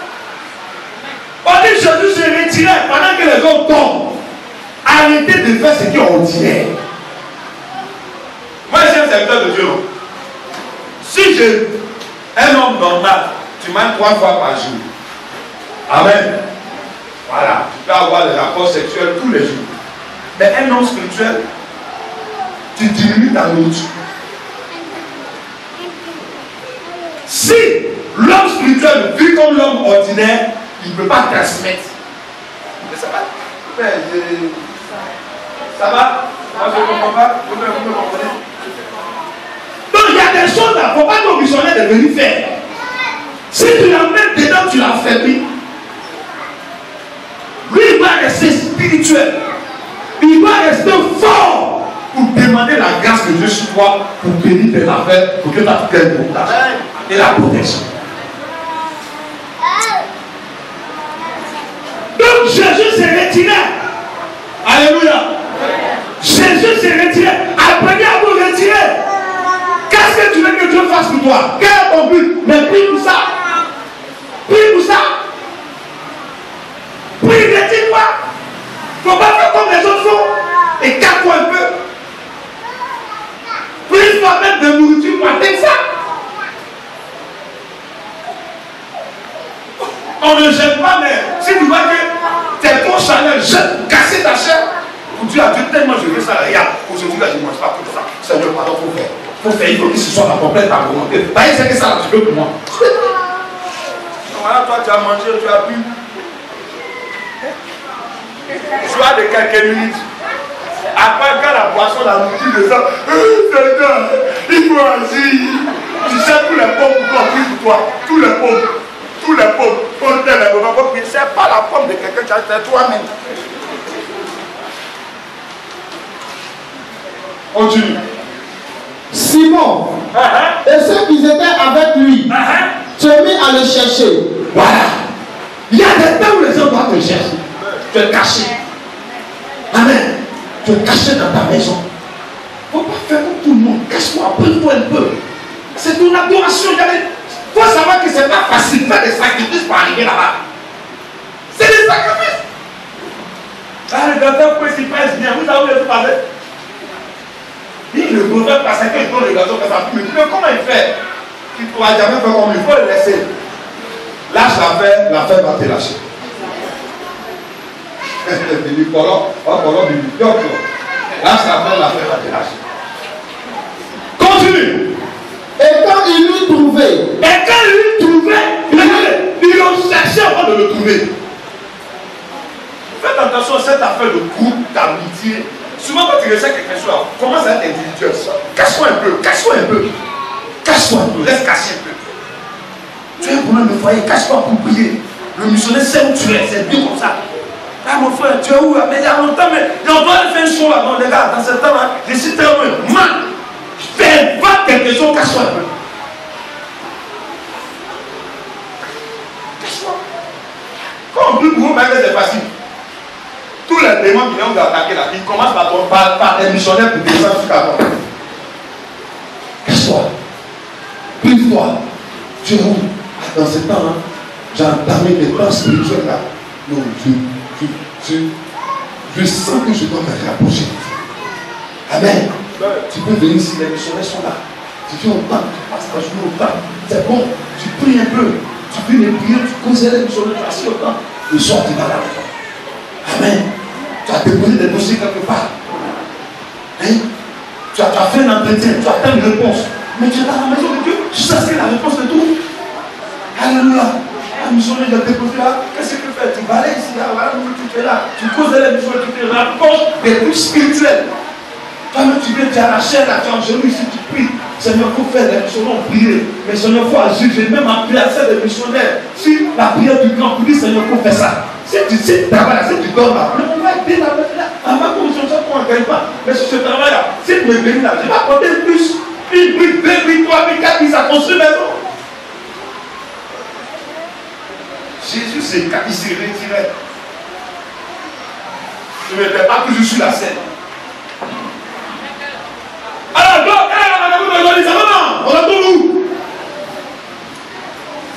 On dit Jésus se retirait pendant que les autres tombent. Arrêtez de faire ce qui est ordinaire. Moi, j'ai un serviteur de Dieu. Si j'ai un homme normal, tu manges 3 fois par jour. Amen. Voilà. Tu peux avoir des rapports sexuels tous les jours. Mais un homme spirituel, tu diminues ta nourriture. Si l'homme spirituel vit comme l'homme ordinaire, il ne peut pas transmettre. Mais ça va. Ça va? Moi, je ne comprends pas. Vous me comprenez? Donc il y a des choses là, il ne faut pas que le missionnaire de venir faire. Si tu la mets dedans, tu l'affaiblis. Lui, il doit rester spirituel. Il doit rester fort pour demander la grâce de Dieu sur toi, pour bénir tes affaires, pour que tu aies le blocage et la protection. Donc Jésus s'est retiré. Alléluia. Jésus s'est retiré. Apprenez à vous retirer. Qu'est-ce que tu veux que Dieu fasse pour toi? Quel est ton but? Mais prie pour ça. Prie pour ça. Prie, retire-toi. Il ne faut pas faire comme les autres font. Écarte-toi un peu. Prie toi mettre de nourriture pour atteindre ça. On ne jette pas, mais si tu vois que tes ton chanel jette, casser ta chair, pour dire à Dieu tellement je veux ça, regarde, aujourd'hui là je ne mange pas tout ça. Seigneur, pardon, il faut faire. Il faut faire, il faut que ce soit la complète ta volonté. Bah, c'est que ça, tu veux pour moi. Voilà, toi tu as mangé, tu as bu. Tu as de quelques minutes. Après, quand la boisson, la nourriture de ça, Seigneur, il faut agir. Tu sais, tous les pauvres qui ont pris pour toi, tous les pauvres, on t'aime, c'est pas la pomme de quelqu'un qui a fait toi-même.
Continue.
Simon et ceux qui étaient avec lui se mirent à le chercher.
Voilà. Il y a des temps où les gens doivent te chercher. Tu es caché. Amen. Tu es caché dans ta maison. Il ne faut pas faire comme tout le monde. Cache-toi, brille-toi un peu. C'est ton adoration. Il faut savoir que ce n'est pas facile de faire des sacrifices pour arriver là-bas. C'est des sacrifices. Ah, le gâteau principal, bien. Vous avez vu passer. Il ne devrait pas passer qu'il donne le gâteau comme ça. Mais comment il fait? Tu ne pourras jamais faire comme il faut le laisser. Lâche la fête va te lâcher. Il dit, lâche la fête va te lâcher. Continue.
Et quand il l'eut trouvé,
ils l'ont cherché avant de le trouver. Faites attention à cette affaire de groupe, d'amitié. Souvent quand tu recherches quelque chose, commence à être individuel. Cache-toi un peu. Reste caché un peu. Tu as un problème de foyer, cache-toi pour prier. Le missionnaire sait où tu es, c'est bien comme ça. Ah mon frère, tu es où? Mais il y a longtemps, mais on doit faire un show là. Non, les gars, dans ce temps-là, je suis tellement mal. Fais, va quelque chose, cache-toi un peu. Cache-toi. Quand on prie pour vous, c'est facile. Tous les démons qui viennent d'attaquer là, ils commencent par les missionnaires pour descendre jusqu'à toi. Cache-toi. Prive-toi. Tu es où? Dans ce temps-là, j'ai entamé les temps spirituels là. Non, je sens que je dois me rapprocher. Amen. Tu peux venir si les missionnaires sont là. Tu viens au temps, tu passes ta journée au temps. C'est bon. Tu pries un peu. Tu pries les prières, tu causes les missionnaires, tu assis au temps. Le soir, tu vas là. Amen. Tu as déposé des dossiers quelque part. Hein? Tu as fait un entretien, tu attends une réponse. Mais tu es dans la maison de Dieu, tu sais que la réponse de tout. Alléluia. La missionnaire de déposer là, qu'est-ce que tu fais? Tu balais ici, là, voilà, tu es là. Tu causes les missionnaires, tu te rapproches des trucs spirituels. Toi-même, tu viens, tu as la chair là, tu es en genoux ici, tu pries. Seigneur, il faut faire des missionnaires, prier. Mais Seigneur, il faut agir. J'ai même appris à faire des missionnaires. Si la prière du grand, pour dire Seigneur, il faut faire ça. Si tu travailles là, si tu dors là, on va aider là, à ma commission, ça qu'on ne gagne pas. Mais si ce travail là, si tu me bénis là, je vais apporter plus. Une brique, 2 briques, 3 briques, 4 briques, ça construit maison. Jésus il s'est retiré. Je ne m'étais pas toujours sur la scène. Alors, donc, on retourne où?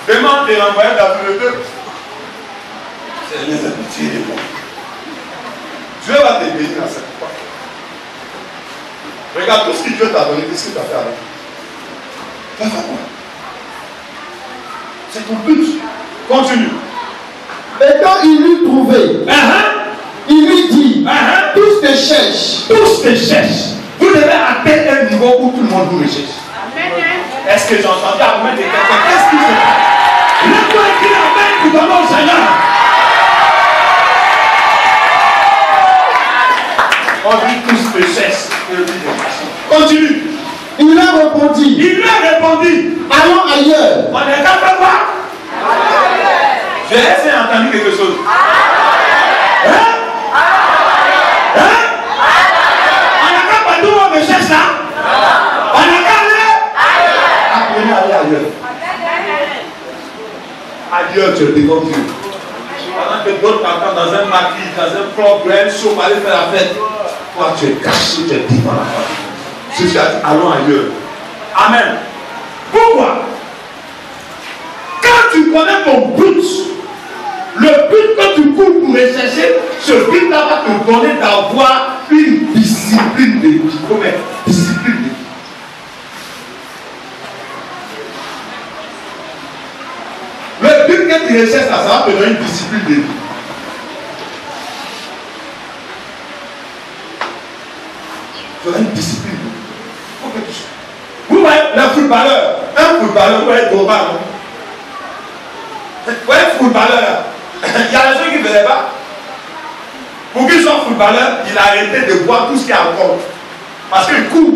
Demande tes envoyés dans le peuple. Seigneur, pitié de moi. Dieu va te bénir à cette fois. Regarde tout ce que Dieu t'a donné, qu'est-ce que tu as fait avec? Tu as fait quoi? C'est ton but. Continue.
Et quand il l'eut trouvé, il lui dit, tous te cherchent.
Vous devez atteindre un niveau où tout le monde vous recherche. Est-ce que j'ai entendu argument de quelqu'un? Qu'est-ce qu'il fait? Lève-toi et crie amen pour donner au Seigneur. On dit tous te cherchent. Continue.
Il leur répondit,
allons
ailleurs.
On est qu'à faire quoi? J'ai entendu quelque chose. On n'a qu'à pas tout le monde me cherche là. On n'a qu'à aller. Apprenez à aller ailleurs. Ailleurs, tu es devant Dieu. Pendant que d'autres t'attendent dans un maquis, dans un problème, chaud pour aller faire la fête. Toi, tu es caché, tu es devant la famille. Si tu as dit, allons ailleurs. Amen. Pourquoi? Quand tu connais ton but, le but que tu cours pour rechercher, ce but-là va te donner d'avoir une discipline de vie. Comment? Discipline de vie. Le but que tu recherches là, ça va te donner une discipline de vie. Tu auras une discipline de vie. Vous voyez le footballeur, un footballeur, vous voyez global. Vous voyez un footballeur, il y a des gens qui ne veulent pas. Pour qu'il soit footballeur, il a arrêté de boire tout ce qui est alcool. Parce qu'il court.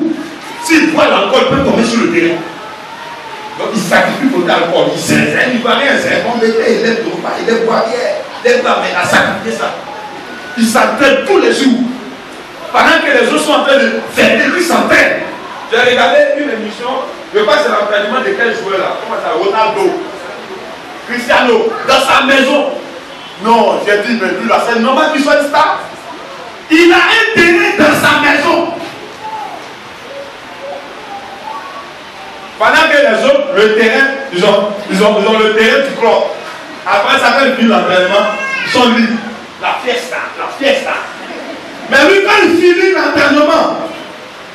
S'il boit l'alcool, il peut tomber sur le terrain. Donc il sacrifie pour l'alcool. Il ne voit rien, c'est un bon bébé, il est droit, il est boirière, il est bas, mais il a sacrifié ça. Il s'entraîne tous les jours.
Pendant que les autres sont en train de fêter, lui s'entraîne. J'ai regardé une émission, je crois que c'est l'entraînement de quel joueur là? Comment ça? Ronaldo, Cristiano, dans sa maison. Non, j'ai dit, mais lui là, c'est normal qu'il soit une star. Il a un terrain dans sa maison. Pendant que les autres, le terrain, ils ont le terrain du club. Après ça, quand ils finissent l'entraînement, ils sont libres. La fiesta, la fiesta. Mais lui, quand il finit l'entraînement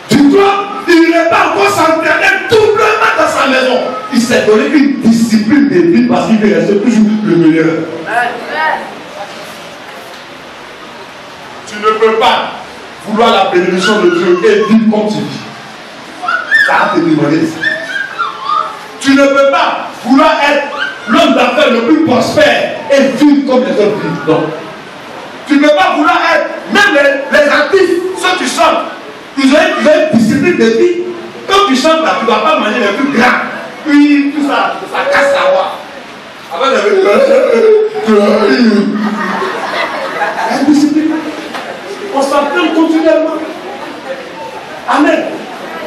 du club, il n'est pas encore s'entraîner doublement dans sa maison. Il s'est donné une discipline de vie parce qu'il veut rester toujours le meilleur. Tu ne peux pas vouloir la bénédiction de Dieu et vivre comme tu vis. Ça va te demander ça. Tu ne peux pas vouloir être l'homme d'affaires le plus prospère et vivre comme les autres vivent. Donc, tu ne peux pas vouloir être, même les artistes, ceux qui chantent, ils ont une discipline de vie. Quand tu chantes là, tu ne dois pas manger les plus gras. Puis tout ça, ça casse la voix. Après, la discipline. On s'entraîne continuellement. Amen.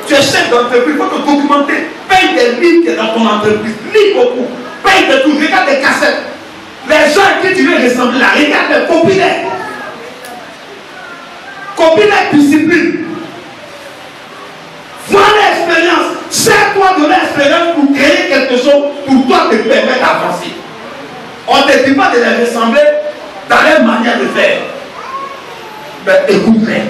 Tu es chef d'entreprise, il faut te documenter. Paye des livres qui sont dans ton entreprise. Lis beaucoup. Paye de tout. Regarde des cassettes. Les gens à qui tu veux ressembler là, regarde les copines. Copines discipline. Vois l'expérience. Sers-toi de l'expérience pour créer quelque chose pour toi te permettre d'avancer. On ne te dit pas de les ressembler dans leur manière de faire. Mais écoute-les.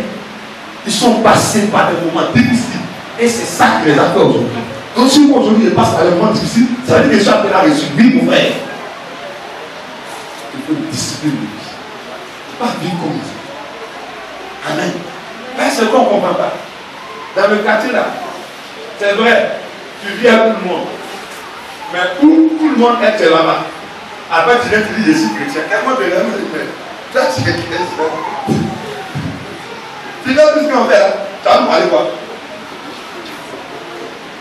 Ils sont passés par des moments difficiles. Et c'est ça que les a fait aujourd'hui. Donc si moi aujourd'hui je passe par des moments difficiles, ça veut dire que j'ai appelé à réussir. Oui, mon frère. Il faut une discipline de vie. Pas vivre comme ça. Amen. Mais c'est qu'on ne comprend pas. Dans le quartier là, c'est vrai, tu vis avec tout le monde. Mais où tout le monde est là-bas. Après tu viens te dire je suis chrétien. Quel monde de l'homme est toi tu es chrétien. Tu vois tout ce qu'on fait là. Tu vas nous parler quoi?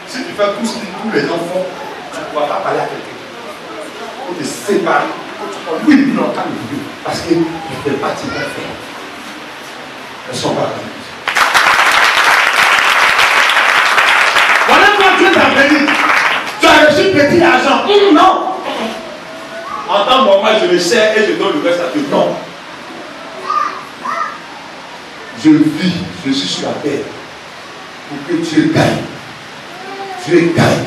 Si tu fais tout ce que tous les gens font, tu ne pourras pas parler à quelqu'un. Il faut te séparer. Il faut que tu oui, non, calme-toi. Parce que tu ne fais pas ce qu'on fait. Elles sont pas là. Voilà quand Dieu t'a béni. Tu as reçu petit argent. Non. En tant que moi, je le sais et je donne le reste à Dieu. Non. Je vis, je suis sur la terre pour que Dieu gagne. Dieu gagne,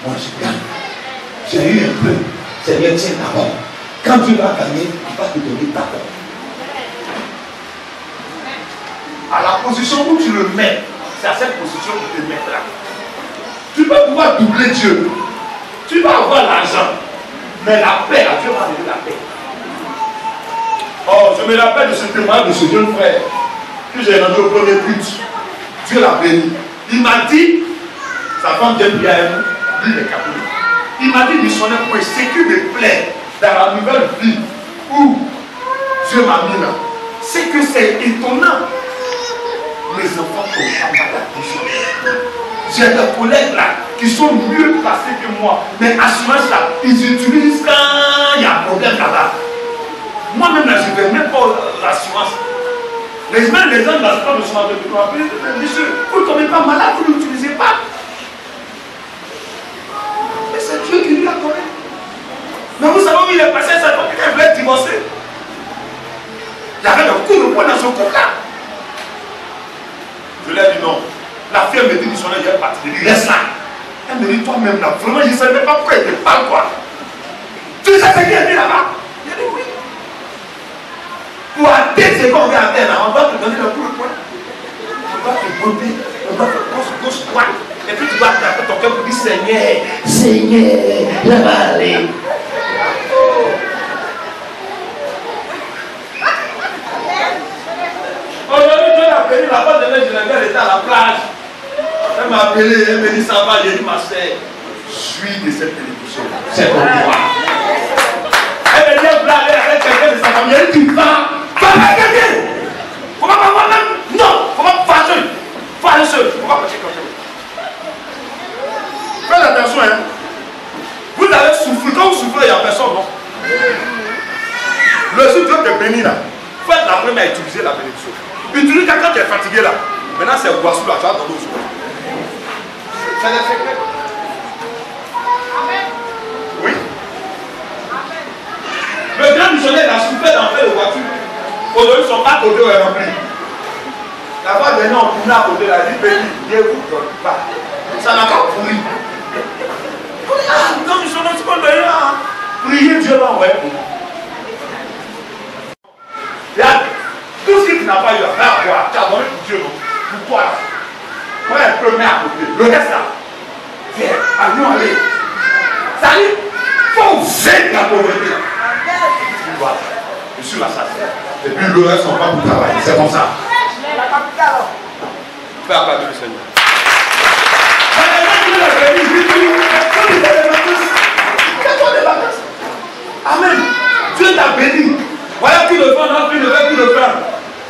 moi je gagne. J'ai eu un peu, Seigneur, tiens d'abord. Quand Dieu va gagner, il va te donner d'abord. À la position où tu le mets, c'est à cette position que tu te mettras. Tu peux pouvoir doubler Dieu. Tu vas avoir l'argent, mais la paix, Dieu va donner la paix. Oh, je me rappelle de ce témoignage de ce jeune frère que j'ai rendu au premier culte. Dieu l'a béni. Il m'a dit, sa femme vient prier à nous, lui il est catholique. Il m'a dit, missionnaire, pour ce qui me plaît dans la nouvelle vie où Dieu m'a mis là, c'est que c'est étonnant. Mes enfants sont pas malades. J'ai des collègues là qui sont mieux placés que moi. Mais assurance là, ils utilisent quand il y a un problème là-bas. Moi-même là, je ne vais même pas l'assurance. Les gens de l'assurance me sont appelés. Monsieur, vous ne tombez pas malade, vous ne l'utilisez pas. Mais c'est Dieu qui lui a donné. Mais vous savez où il est passé, ça quand il voulait divorcer. Il y avait un coup de poing dans son corps là. Je lui ai dit non. La fille me dit, missionnaire, il est parti. Il dit, reste là. Elle me dit, toi-même là, vraiment, je ne savais même pas pourquoi il te parle quoi. Tu sais ce qu'il a dit là-bas? Il a dit oui. Pour atteindre ce qu'on veut atteindre, on va te donner le coup de poing. On va te botter, on va te gauche, droite. Et puis tu vas taper ton cœur pour dire, Seigneur, Seigneur, là va aller. Aujourd'hui, Dieu l'a appelé, la base de l'air, elle était à la plage. Elle m'a appelé, elle me dit, ça va, j'ai dit, ma soeur, suis de cette télévision. C'est ton droit. Elle me dit, elle va aller avec quelqu'un de sa famille. Elle dit, va avec quelqu'un. Faut pas voir même. Non, faut pas faire seul. Faut aller seul. Faut pas partir comme ça. Faites attention, hein. Vous allez souffrir. Quand vous souffrez, il n'y a personne, non. Le jour Dieu te bénit là. Faites la première à utiliser la bénédiction. Utilise quelqu'un qui est fatigué là. Maintenant, c'est Boissou là, tu vas dans l'eau. C'est le secret. Oui. Le grand missionnaire a souffert d'enfer de voiture. Aujourd'hui, son bac au dos est rempli. La fois dernière, on tournait à côté, la dit, béni, Dieu vous donne pas. Ça n'a pas pourri. Ah, non, missionnaire, c'est pas le rien. Priez, Dieu va envoyer pour nous. Regarde, tout ce que tu n'as pas eu à faire, tu as donné pour Dieu, non? Pour toi, là. Moi, un peu mets à côté. Le reste, là, viens, allons aller. Ça dit, il faut vaincre la pauvreté. Voilà. Je suis l'assassin. Et puis le reste, on va pour travailler. C'est comme ça. Fais acclamer le Seigneur. Amen. Dieu t'a béni. Voilà qui le fait, non, qui le fait, qui le fait.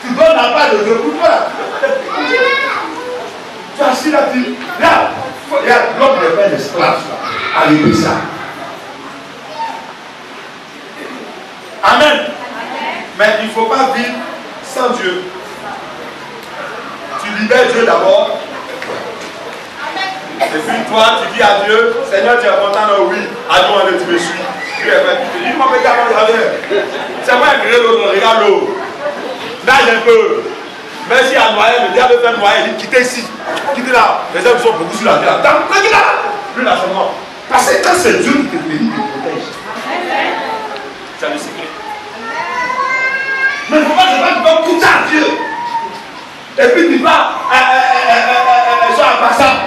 Tu donnes la part de Dieu pour toi. Tu as assis là, tu dis, là, il y a l'homme de faire l'esclave à l'église. Amen. Mais il ne faut pas vivre sans Dieu. Tu libères Dieu d'abord. Et puis toi, tu dis à Dieu, Seigneur, tu es content, non? Oui. Allons, allez, tu me suis. Tu es fait. Tu dis, moi, c'est moi qui ai l'eau, regarde l'eau. Nage un peu. Mais si à noyer, le diable fait noyer, il dit, quittez ici. Quittez là. Les hommes sont beaucoup sur la terre. Tranquille là. Plus là, c'est moi. Parce que quand c'est Dieu qui te bénit, qui te protège. C'est le secret. Mais il ne faut pas que tu vas à Dieu. Et puis tu vas sur un passage.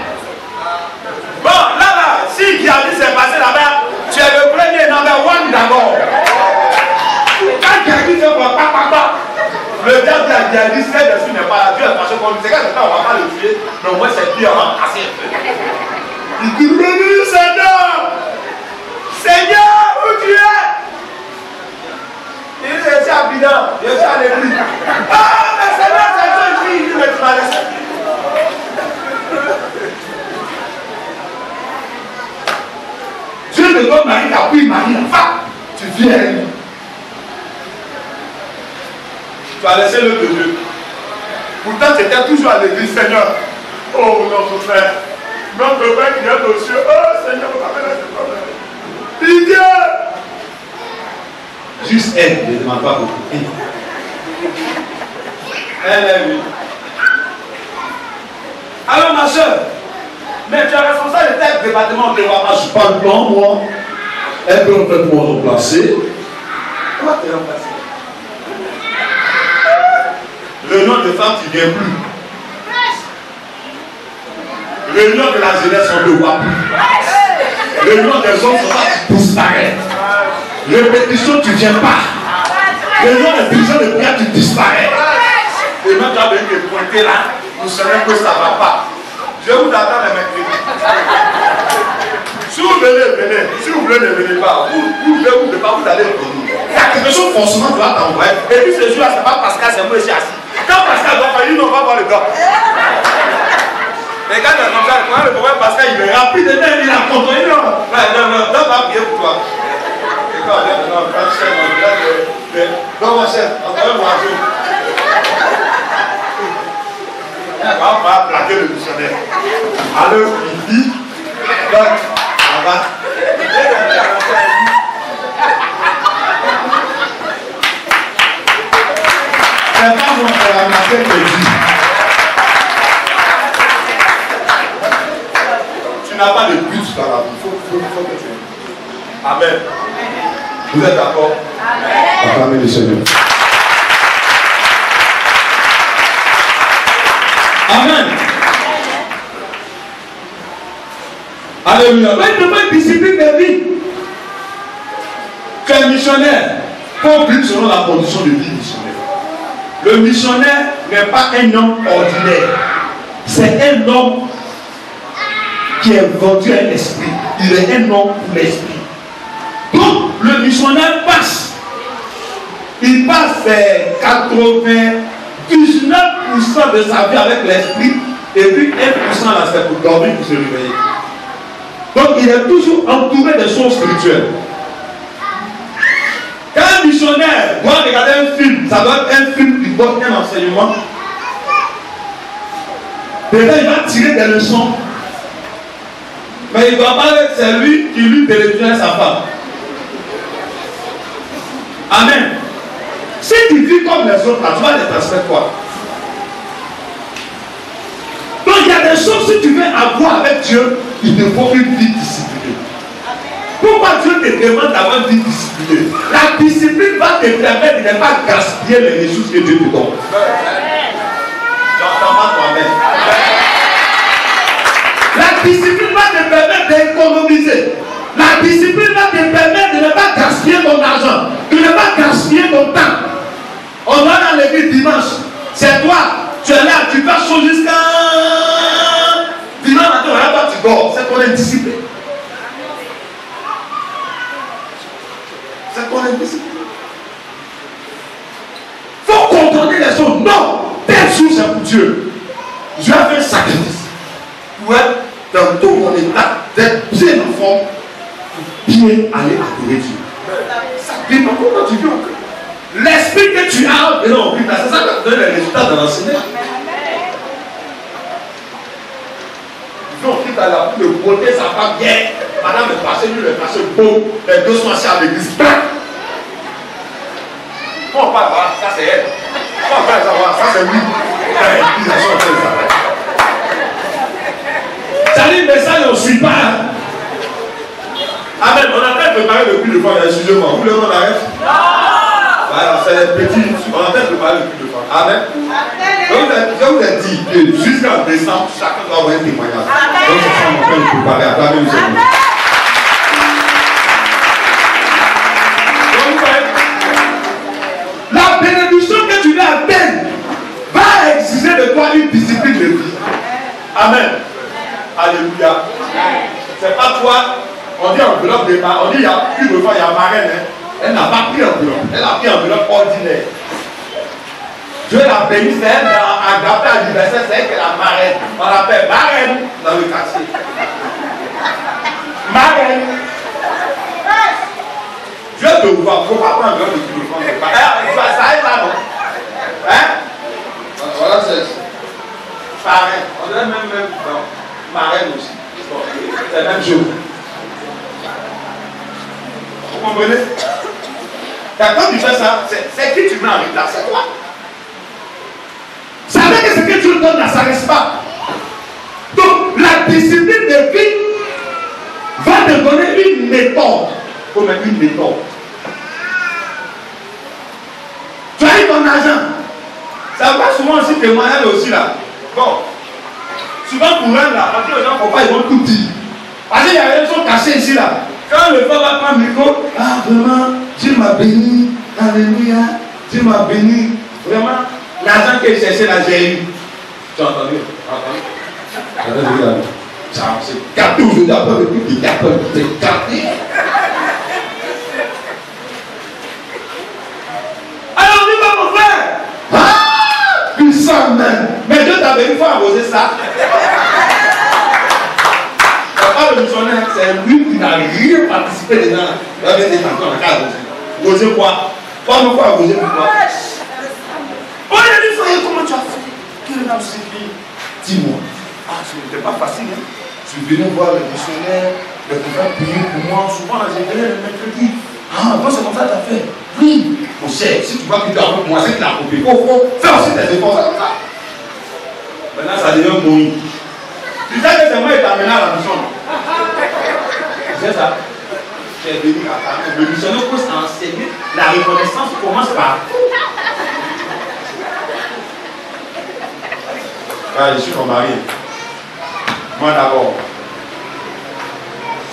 Bon, là, si qui a dit c'est passé là-bas, tu es le premier number one d'abord. Quand tu as dit c'est pour papa, le diable a dit c'est dessus n'est pas là. Dieu est fâché contre lui. C'est quand on ne va pas le tuer, mais au moins c'est pire, on va casser un peu. Il dit, béni Seigneur. Seigneur, où tu es? Il dit, je suis à Bidan, je suis à l'église. Ah, mais Seigneur, c'est toi ici. Il dit, mais tu m'as laissé. Dieu te donne Marie, t'as pris Marie, la femme. Tu viens. Tu as laissé le de Dieu. Pourtant, tu étais toujours à l'église, Seigneur. Oh, notre frère. Notre Père qui est aux cieux. Oh, Seigneur, on va laisser le problème. Pitié. Juste elle, ne demande pas beaucoup. Elle est oui. Alors ma soeur, mais tu es responsable de tel département de Wama.
Je parle pas moi. Elle peut en fait me remplacer.
Quoi te remplacer?
Réunion de femmes qui ne vient plus. Réunion de la jeunesse, on ne voit plus. Réunion des hommes, ça va disparaître. Répétition, tu ne viens pas. Réunion de prison de prière, tu disparais.
Et même tu as venu te pointer là, vous savez que ça ne va pas. Je vous attends les mercredis. Si vous venez, venez. Si vous voulez, ne venez pas. Vous ne venez pas, vous allez venir.
Il y a quelque chose forcément qui va t'envoyer.
Et puis ce jour-là, ce n'est pas Pascal, c'est moi ici assis. Quand Pascal doit faire, il ne va pas voir le gars. Mais quand il est comme ça, quand le problème Pascal, il est rapide, il a contrôlé. Non, Dieu va prier pour toi. Et quand on vient de notre chef, on vient de. Non, mon chef, encore un oiseau. On va plaquer le missionnaire. Alors, il dit, donc, on va.
C'est pas mon frère Martin qui dit.
Tu n'as pas de but dans la vie. Il faut que tu. Amen. Vous êtes d'accord?
Acclamez le Seigneur.
Amen. Alléluia. Mais tu peux pas discipliner de vie. Tu es missionnaire.
Faut vivre selon la condition de vie missionnaire.
Le missionnaire n'est pas un homme ordinaire. C'est un homme qui est vendu à l'esprit. Il est un homme pour l'esprit. Donc, le missionnaire passe. Il passe 99% de sa vie avec l'esprit. Et puis 1% là, c'est pour dormir, pour se réveiller. Donc, il est toujours entouré de choses spirituelles. Quand un missionnaire doit regarder un film, ça doit être un film qui donne un enseignement
Déjà, il va tirer des leçons. Mais il ne va pas être celui qui lui téléphone sa femme. Amen. Si tu vis comme les autres, là, tu vas les transmettre quoi? Donc il y a des choses, si tu veux avoir avec Dieu, il te faut une vie disciplinée. Pourquoi Dieu te demande d'avoir une vie disciplinée? La discipline va te permettre de ne pas gaspiller les ressources que Dieu te donne. J'entends pas toi-même. La discipline va te permettre d'économiser. La discipline va te permettre de ne pas gaspiller ton argent, de ne pas gaspiller ton temps. On va dans l'église dimanche. C'est toi, tu es là, tu vas chaud jusqu'à dimanche matin, là toi tu dors. C'est ton indiscipline. C'est ton indiscipline. Il faut contrôler les choses. Non, tel jour c'est pour Dieu. Dieu a fait un sacrifice pour être dans tout mon état d'être bien en forme pour bien aller adorer Dieu. Ça dépend comment tu vis encore. L'esprit que tu as, et non, c'est ça qui donne les résultats dans l'enseignement. Ils ont pris à la pour le beauté, sa femme bien. Madame est passée, lui, le passé beau. Les deux sont assis à l'église. On parle, voilà, ça c'est elle. On parle, ça c'est lui. Ça dit, mais ça, on ne suit pas. Amen. On a peut-être préparé le plus de fois, excusez-moi. Vous voulez qu'on arrête? Voilà, c'est les petits. On a peut-être préparé le plus de fois. Amen. Je vous ai dit que jusqu'en décembre, chacun doit avoir un témoignage. Donc, c'est ça qu'on peut nous préparer à travers le Seigneur. La bénédiction que tu vas atteindre va exiger de toi une discipline de vie. Amen. Alléluia. C'est pas toi, on dit enveloppe de marraine, on dit il y a plus de fois, il y a marraine. Hein. Elle n'a pas pris enveloppe, elle a pris enveloppe ordinaire. Dieu l'a béni, c'est elle dans Agapé à l'université, c'est elle qui est la marraine. On l'appelle marraine dans le quartier. Marraine. Dieu te voit, il ne faut pas prendre enveloppe de plus de fois. Ça aide là, non? Hein? Voilà, c'est marraine. On dirait même marraine aussi. C'est la même chose. Vous comprenez? Quand tu fais ça, c'est qui tu mets en retard, c'est toi. Ça veut dire que ce que tu donnes là, ça ne reste pas. Donc, la discipline de vie va te donner une méthode. Comme une méthode. Tu as eu ton argent. Ça va souvent aussi témoigner aussi là. Bon. Souvent pour un là, parce que les gens ne font pas, ils vont tout dire. Parce qu'il y a des gens cachés ici là. Quand le père va prendre le micro, ah vraiment, Dieu m'a béni, alléluia, Dieu m'a béni. Vraiment, l'argent que je cherchais là, j'ai eu. Tu as entendu? C'est gâté aujourd'hui, après le coup qui gâte, c'est gâté. Alors on dit pas mon frère. Ah, puissant même. Mais Dieu t'a béni, il faut arroser ça. C'est pas le missionnaire, c'est lui qui n'a rien participé dedans. Il va venir encore en cas de arroser quoi? Pas me faire arroser pourquoi? On a dit, frère, comment tu as fait? Quel homme c'est qui? Dis-moi. Ah, ce n'était pas facile. Hein? Je suis venu voir le missionnaire, le pouvoir prier pour moi. Souvent, là, j'ai venu le mercredi. Ah, donc c'est comme ça que tu as fait. Oui. On sait, si tu vois que tu as pour moi, c'est que tu as coupé. Il faut faire aussi tes efforts. Ça. Maintenant, ça devient bon. Tu sais que c'est moi qui t'ai amené à la mission. C'est ça. J'ai venu à ta main. Le missionnaire peut s'enseigner. La reconnaissance commence par. Ah, je suis ton mari. Moi d'abord.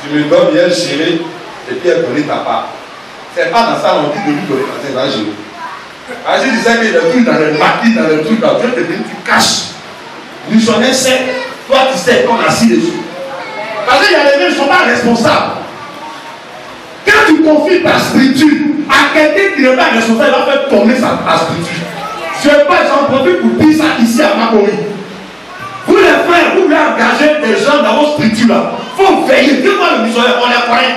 Tu me donnes bien chérie et puis elle donne ta part. C'est pas dans ça qu'on dit de lui donner ta part, c'est là, je disais que le truc dans le maquis, dans le truc, dans Dieu te dit, tu caches. Le missionnaire sait, toi tu sais qu'on est assis dessus. Parce qu'il y a des gens qui ne sont pas responsables. Quand tu confies ta structure à quelqu'un qui n'est pas responsable, il va faire tomber sa structure. Je ne vais pas j'en profite pour dire ça ici à Makori. Vous les frères, vous voulez engager des gens dans vos structures là. Il faut veiller. Dis-moi le missionnaire, on est rien.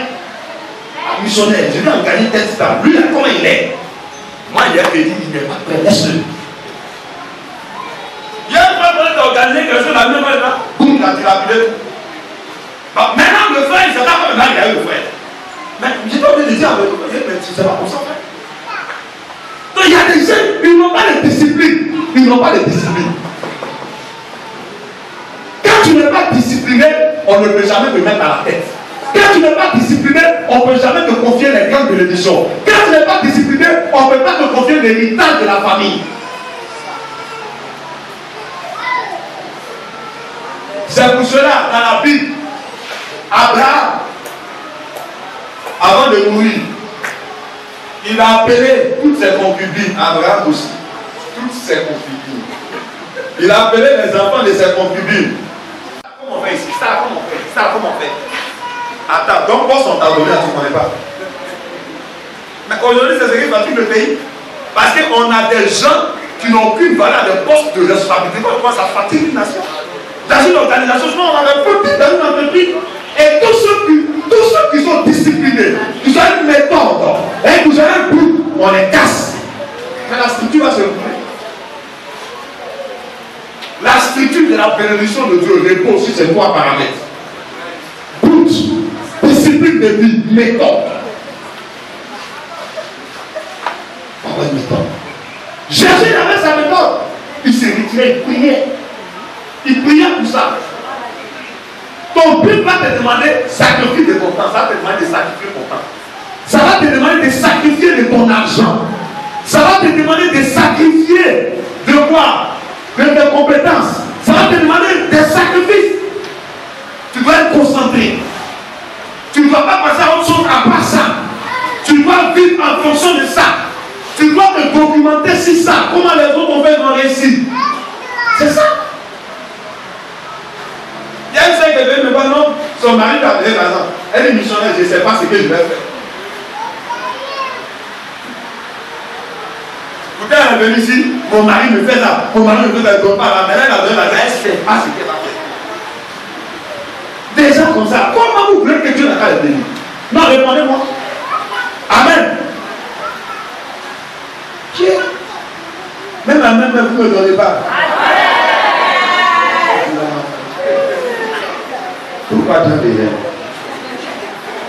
Un missionnaire, je vais engager tel stade. Lui là, comment il est? Moi, il a dit, il n'est pas prêt, laisse-le. Il y a un frère dans
organisé quelque chose, la même chose là, boum, il a dilapidé tout. Bon, maintenant, le frère, il s'attend comme là, il y a eu le frère. Mais j'ai pas envie de dire, mais c'est pas comme ça, frère. Donc il y a des gens, ils n'ont pas de discipline. Ils n'ont pas de discipline. Quand tu n'es pas discipliné, on ne peut jamais te mettre à la tête. Quand tu n'es pas discipliné, on ne peut jamais te confier les grandes bénédictions. Quand tu n'es pas discipliné, on ne peut pas te confier l'héritage de la famille. C'est pour cela, dans la Bible, Abraham, avant de mourir, il a appelé toutes ses concubines, Abraham aussi, toutes ses concubines. Il a appelé les enfants de ses concubines. Comment on fait ici? Ça, comment on fait? Ça, comment on fait? Attends, donc poste on t'a donné, tu ne connais pas. Mais aujourd'hui, c'est ce qui fatigue le pays. Parce qu'on a des gens qui n'ont aucune valeur de poste de responsabilité. Pourquoi ça fatigue une nation? Dans une organisation, sinon on avait petit dans une entreprise. Et tous ceux qui sont disciplinés, qui ont une méthode, et qui ont un but, on les casse. Mais la structure va se couper. La structure de la bénédiction de Dieu repose sur ces trois paramètres. But, discipline de vie, méthode. Pas de méthode. Jésus avait sa méthode. Il s'est retiré, il priait. Il priait pour ça. Ton but va te demander sacrifier de ton temps. Ça va te demander de sacrifier ton temps. Ça va te demander de sacrifier de ton argent. Ça va te demander de sacrifier de quoi? De tes compétences. Ça va te demander des sacrifices. Tu dois être concentré. Tu ne dois pas passer à autre chose à part ça. Tu dois vivre en fonction de ça. Tu dois te documenter sur ça. Comment les autres ont fait dans réussir. C'est ça. Il y a une fille qui est venue me voir, non, son mari lui a donné l'argent. Elle est missionnaire, je ne sais pas ce que je vais faire. Quand elle est venue ici, mon mari me fait ça. Mon mari me fait ça, elle ne donne pas là. Mais elle a donné l'argent, elle ne sait pas ce qu'elle a fait. Des gens comme ça, comment vous voulez que Dieu n'a pas les bénir? Non, répondez-moi. Amen. Qui est? Même amen, vous ne me donnez pas. Pourquoi tu as des rêves?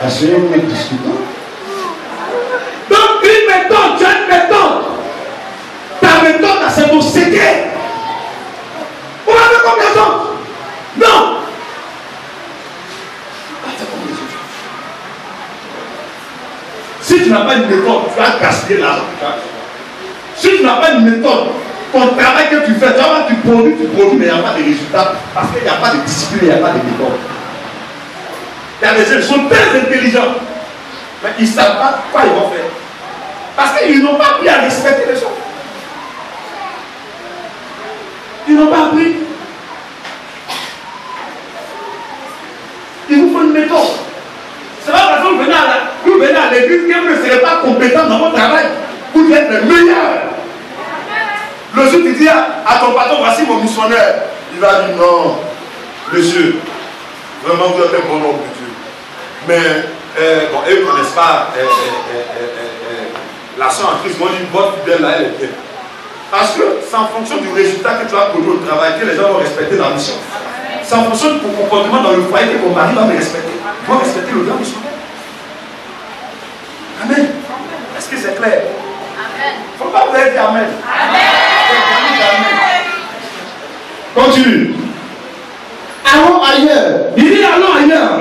Assurez-vous de discuter. Donc, une méthode, tu as une méthode. Ta méthode, c'est ton secret. Vous avez combien de temps? Non. Si tu n'as pas une méthode, tu vas gaspiller l'argent. Si tu n'as pas une méthode, ton travail que tu fais, tu produis, mais il n'y a pas de résultats. Parce qu'il n'y a pas de discipline, il n'y a pas de méthode. Il y a des gens qui sont très intelligents, mais ils ne savent pas quoi ils vont faire. Parce qu'ils n'ont pas appris à respecter les choses. Ils n'ont pas appris. Il vous faut une méthode. C'est pas parce que vous venez à l'église que vous ne serez pas compétent dans votre travail. Vous êtes les meilleurs. Le jour tu dis à ton patron, voici mon missionnaire. Il va dire non, monsieur, vraiment vous êtes un bon homme de Dieu. Mais bon, eux ne connaissent pas la sœur en Christ. Moi, je dis, votre fidèle là, elle est bien. Parce que c'est en fonction du résultat que tu as produit au travail que les gens vont respecter la mission. C'est en fonction de ton comportement dans le foyer que ton mari va me respecter. Il va respecter le grand missionnaire. Amen. Est-ce que c'est clair? Amen. Il ne faut pas vous dire Amen. Amen. Continue.
Allons ailleurs.
Il dit allons ailleurs.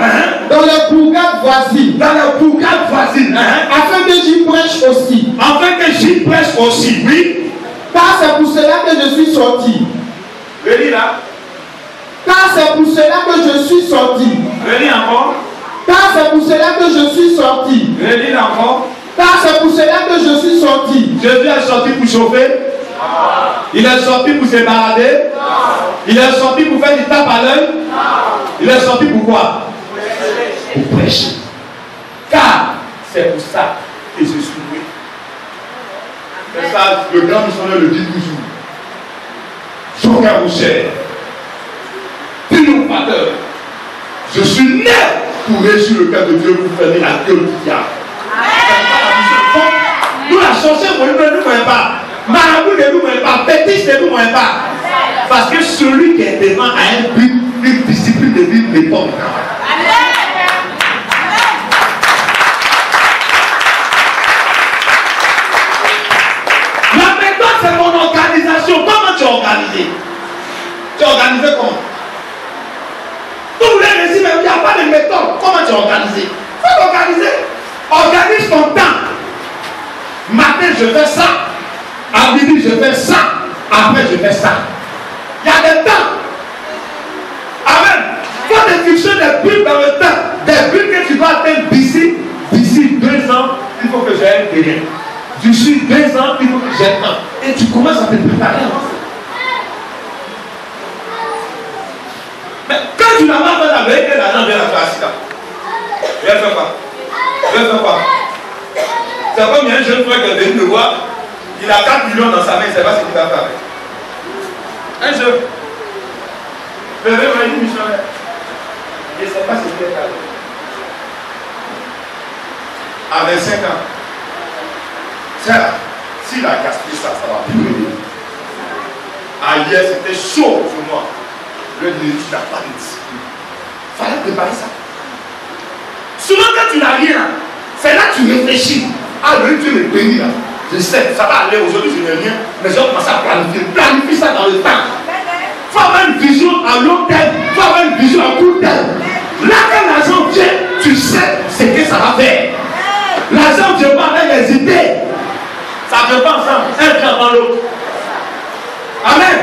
Dans les bourgades voisines.
Dans les bourgades voisines.
Afin que j'y prêche aussi.
Afin que j'y prêche aussi. Oui.
Car c'est pour cela que je suis sorti.
Relis là.
Car c'est pour cela que je suis sorti.
Relis encore.
Car c'est pour cela que je suis sorti.
Relis encore.
Car c'est pour cela que je suis sorti.
Jésus est sorti pour chauffer. Il est sorti pour se balader. Il est sorti pour faire du tape à l'œil. Il est sorti pour quoi? Pour prêcher. Car c'est pour ça que je suis né. C'est ça, le grand missionnaire le dit toujours. Son cœur vous cher. Triomphateur. Je suis né pour réussir le cœur de Dieu pour fermer la gueule du diable. Nous la sorcière, nous ne nous voyons pas. Marabout ne nous voyons pas. Fétiche ne nous voyons pas.
Parce que celui qui est devant a un but, une discipline de vie, mais pas de travail. La méthode, c'est mon organisation. Comment tu es organisé? Tu es organisé comment? Vous voulez réussir, mais il n'y a pas de méthode. Comment tu es organisé? Il faut t'organiser. Organise ton temps. Matin, je fais ça. À midi, je fais ça. Après, je fais ça. Il y a des temps. Amen. Il faut te fixer des buts dans le temps. Des buts que tu dois atteindre d'ici 2 ans. Il faut que j'ai un terrain. D'ici 2 ans, il faut que j'ai un. Et tu commences à te préparer. Mais quand tu n'as pas fait la veille, que l'argent vient à toi assis là. Je ne fais pas. Je ne fais pas. C'est comme il y a un jeune frère qui est venu me voir. Il a 4 millions dans sa main, il ne sait pas ce qu'il va faire. Un jeune. Le réveil m'a dit, missionnaire. Il ne sait pas ce qu'il va faire. À 25 ans. Ça, s'il a gaspillé ça, ça va plus m'aider. Hier, c'était chaud pour moi. Le dit, tu n'as pas de discipline. Il fallait préparer ça. Souvent, quand tu n'as rien, c'est là que tu réfléchis. Ah, le Dieu me bénit là. Je sais, ça va aller aujourd'hui, je n'ai rien, mais je vais commencer à planifier. Planifie ça dans le temps. Il faut avoir une vision à long terme. Il faut avoir une vision à court terme. Là, quand l'argent vient, tu sais ce que ça va faire. L'argent ne vient pas avec les idées. Ça ne vient pas ensemble. Un vient dans l'autre. Amen.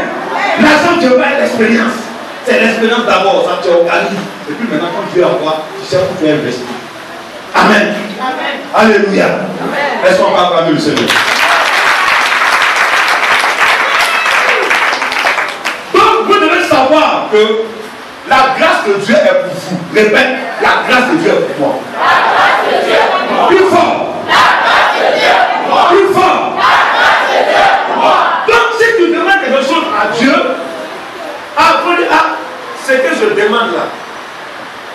L'argent ne vient pas avec l'expérience. C'est l'expérience d'abord, ça tu organises. Et puis maintenant, quand tu es en voie, tu sais où tu vas investir. Amen. Amen. Alléluia. Est-ce qu'on va acclamer le Seigneur? Donc, vous devez savoir que la grâce de Dieu est pour vous. Répète, la grâce de Dieu est pour moi.
La grâce de Dieu est pour moi.
Plus fort.
La grâce de Dieu est pour moi.
Plus fort.
La grâce de Dieu est pour moi.
Donc, si tu demandes quelque chose à Dieu, apprenez à ce que je demande là.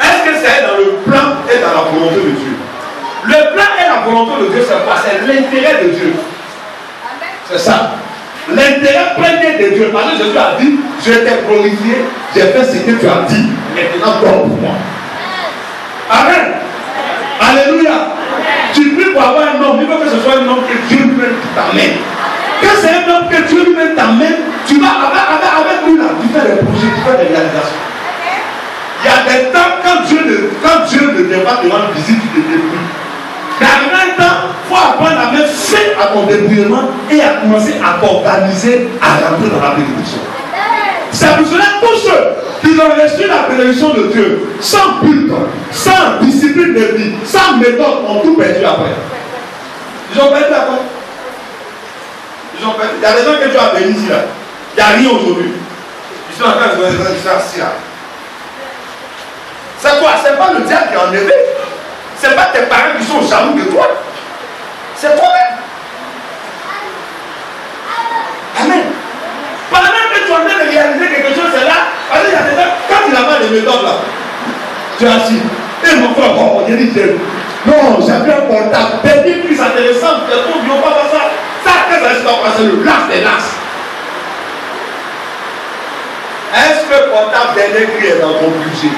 Est-ce que c'est dans le plan et dans la volonté de Dieu? Le plan et la volonté de Dieu, c'est quoi? C'est l'intérêt de Dieu. C'est ça. L'intérêt premier de Dieu. Parce que Jésus a dit, je t'ai glorifié, j'ai fait ce que tu as dit. Maintenant, donne pour moi. Amen. Alléluia. Tu pries pour avoir un homme. Il faut que ce soit un homme que Dieu lui-même t'amène. Quand c'est un homme que Dieu lui-même t'amène, tu vas avec lui là, tu fais des projets, tu fais des réalisations. Il y a des temps quand Dieu ne vient pas te rendre visite, tu te débrouilles. Mais en même temps, il faut apprendre à mettre fin à ton débrouillement et à commencer à t'organiser, à rentrer dans la bénédiction. C'est pour cela que tous ceux qui ont reçu la bénédiction de Dieu, sans culte, sans discipline de vie, sans méthode, ont tout perdu après. Ils ont perdu après. Ils ont perdu. Il y a des gens que Dieu a bénis ici là. Il n'y a rien aujourd'hui. Ils sont en train de faire assis là. C'est quoi? C'est pas le diable qui a enlevé. C'est pas tes parents qui sont jaloux de toi. C'est toi-même. Amen. Pendant que tu es en train de réaliser quelque chose, c'est là. Parce qu'il y a des gens, quand tu n'as pas de méthode là, tu es assis. Et mon frère, bon, on dit, non, j'ai bien un portable. Des plus intéressants, les pauvres n'ont pas fait ça. Ça, qu'est-ce que ça va passer? Le last des last. Est-ce que le portable dernier cri est dans ton budget?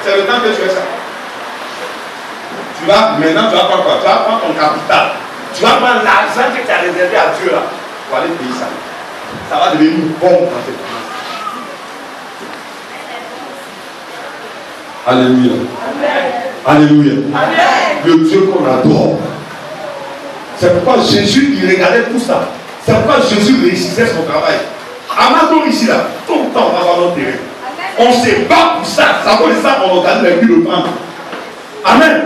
C'est le temps que tu fais ça. Maintenant, tu vas prendre quoi? Tu vas prendre ton capital. Tu vas prendre l'argent que tu as réservé à Dieu là. Pour aller payer ça. Ça va devenir une bombe dans tes finances. Alléluia. Amen. Alléluia. Amen. Le Dieu qu'on adore. C'est pourquoi Jésus, il regardait tout ça. C'est pourquoi Jésus réussissait son travail. Amazon ici là, tout le temps on va avoir notre terrain. On se bat pour ça. Ça vaut ça, on organise les buts de prendre. Amen.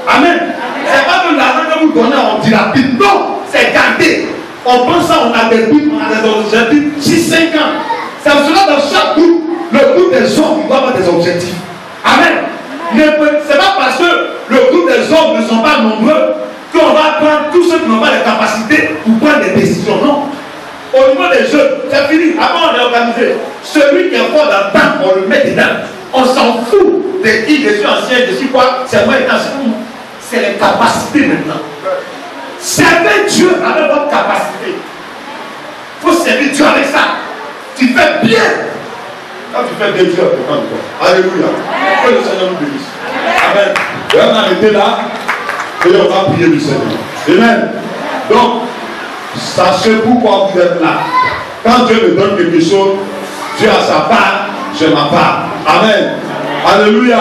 Amen. C'est pas que l'argent que vous donnez, on dilapide. Non, c'est gardé. On pense ça, on a des buts, on a des objectifs. 6-5 ans. C'est pour cela dans chaque groupe, le groupe des hommes, il doit avoir des objectifs. Amen. C'est pas parce que le groupe des hommes ne sont pas nombreux qu'on va prendre tous ceux qui n'ont pas les capacités pour prendre des décisions. Non. Au niveau des jeunes, c'est fini. Avant, on est organisé. Celui qui est fort dans le temps, on le met dedans. On s'en fout de qui je suis ancien, je suis quoi. C'est moi étant c'est les capacités maintenant. Servez Dieu avec votre capacité. Il faut
servir Dieu avec ça. Tu fais bien. Quand tu fais bien, Dieu est content de toi. Alléluia. Que le Seigneur nous bénisse. Amen. On va arrêter là et on va prier du Seigneur. Amen. Donc, sachez pourquoi vous êtes là. Quand Dieu me donne quelque chose, Dieu a sa part, j'ai ma part. Amen. Alléluia.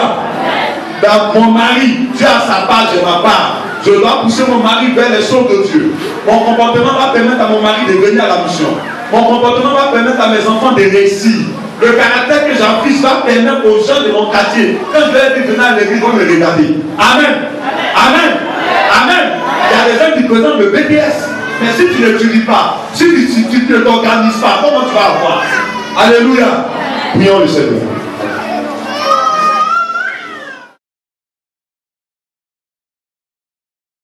Dans mon mari, Dieu a sa part, j'ai ma part. Je dois pousser mon mari vers les choses de Dieu. Mon comportement va permettre à mon mari de venir à la mission. Mon comportement va permettre à mes enfants de réussir. Le caractère que j'affiche va permettre aux gens de mon quartier, quand je vais venir à l'église, ils vont me regarder. Amen. Amen. Amen. Il y a des gens qui présentent le BTS. Mais si tu ne t'étudies pas, si tu ne t'organises pas, comment tu vas avoir? Alléluia. Prions le Seigneur.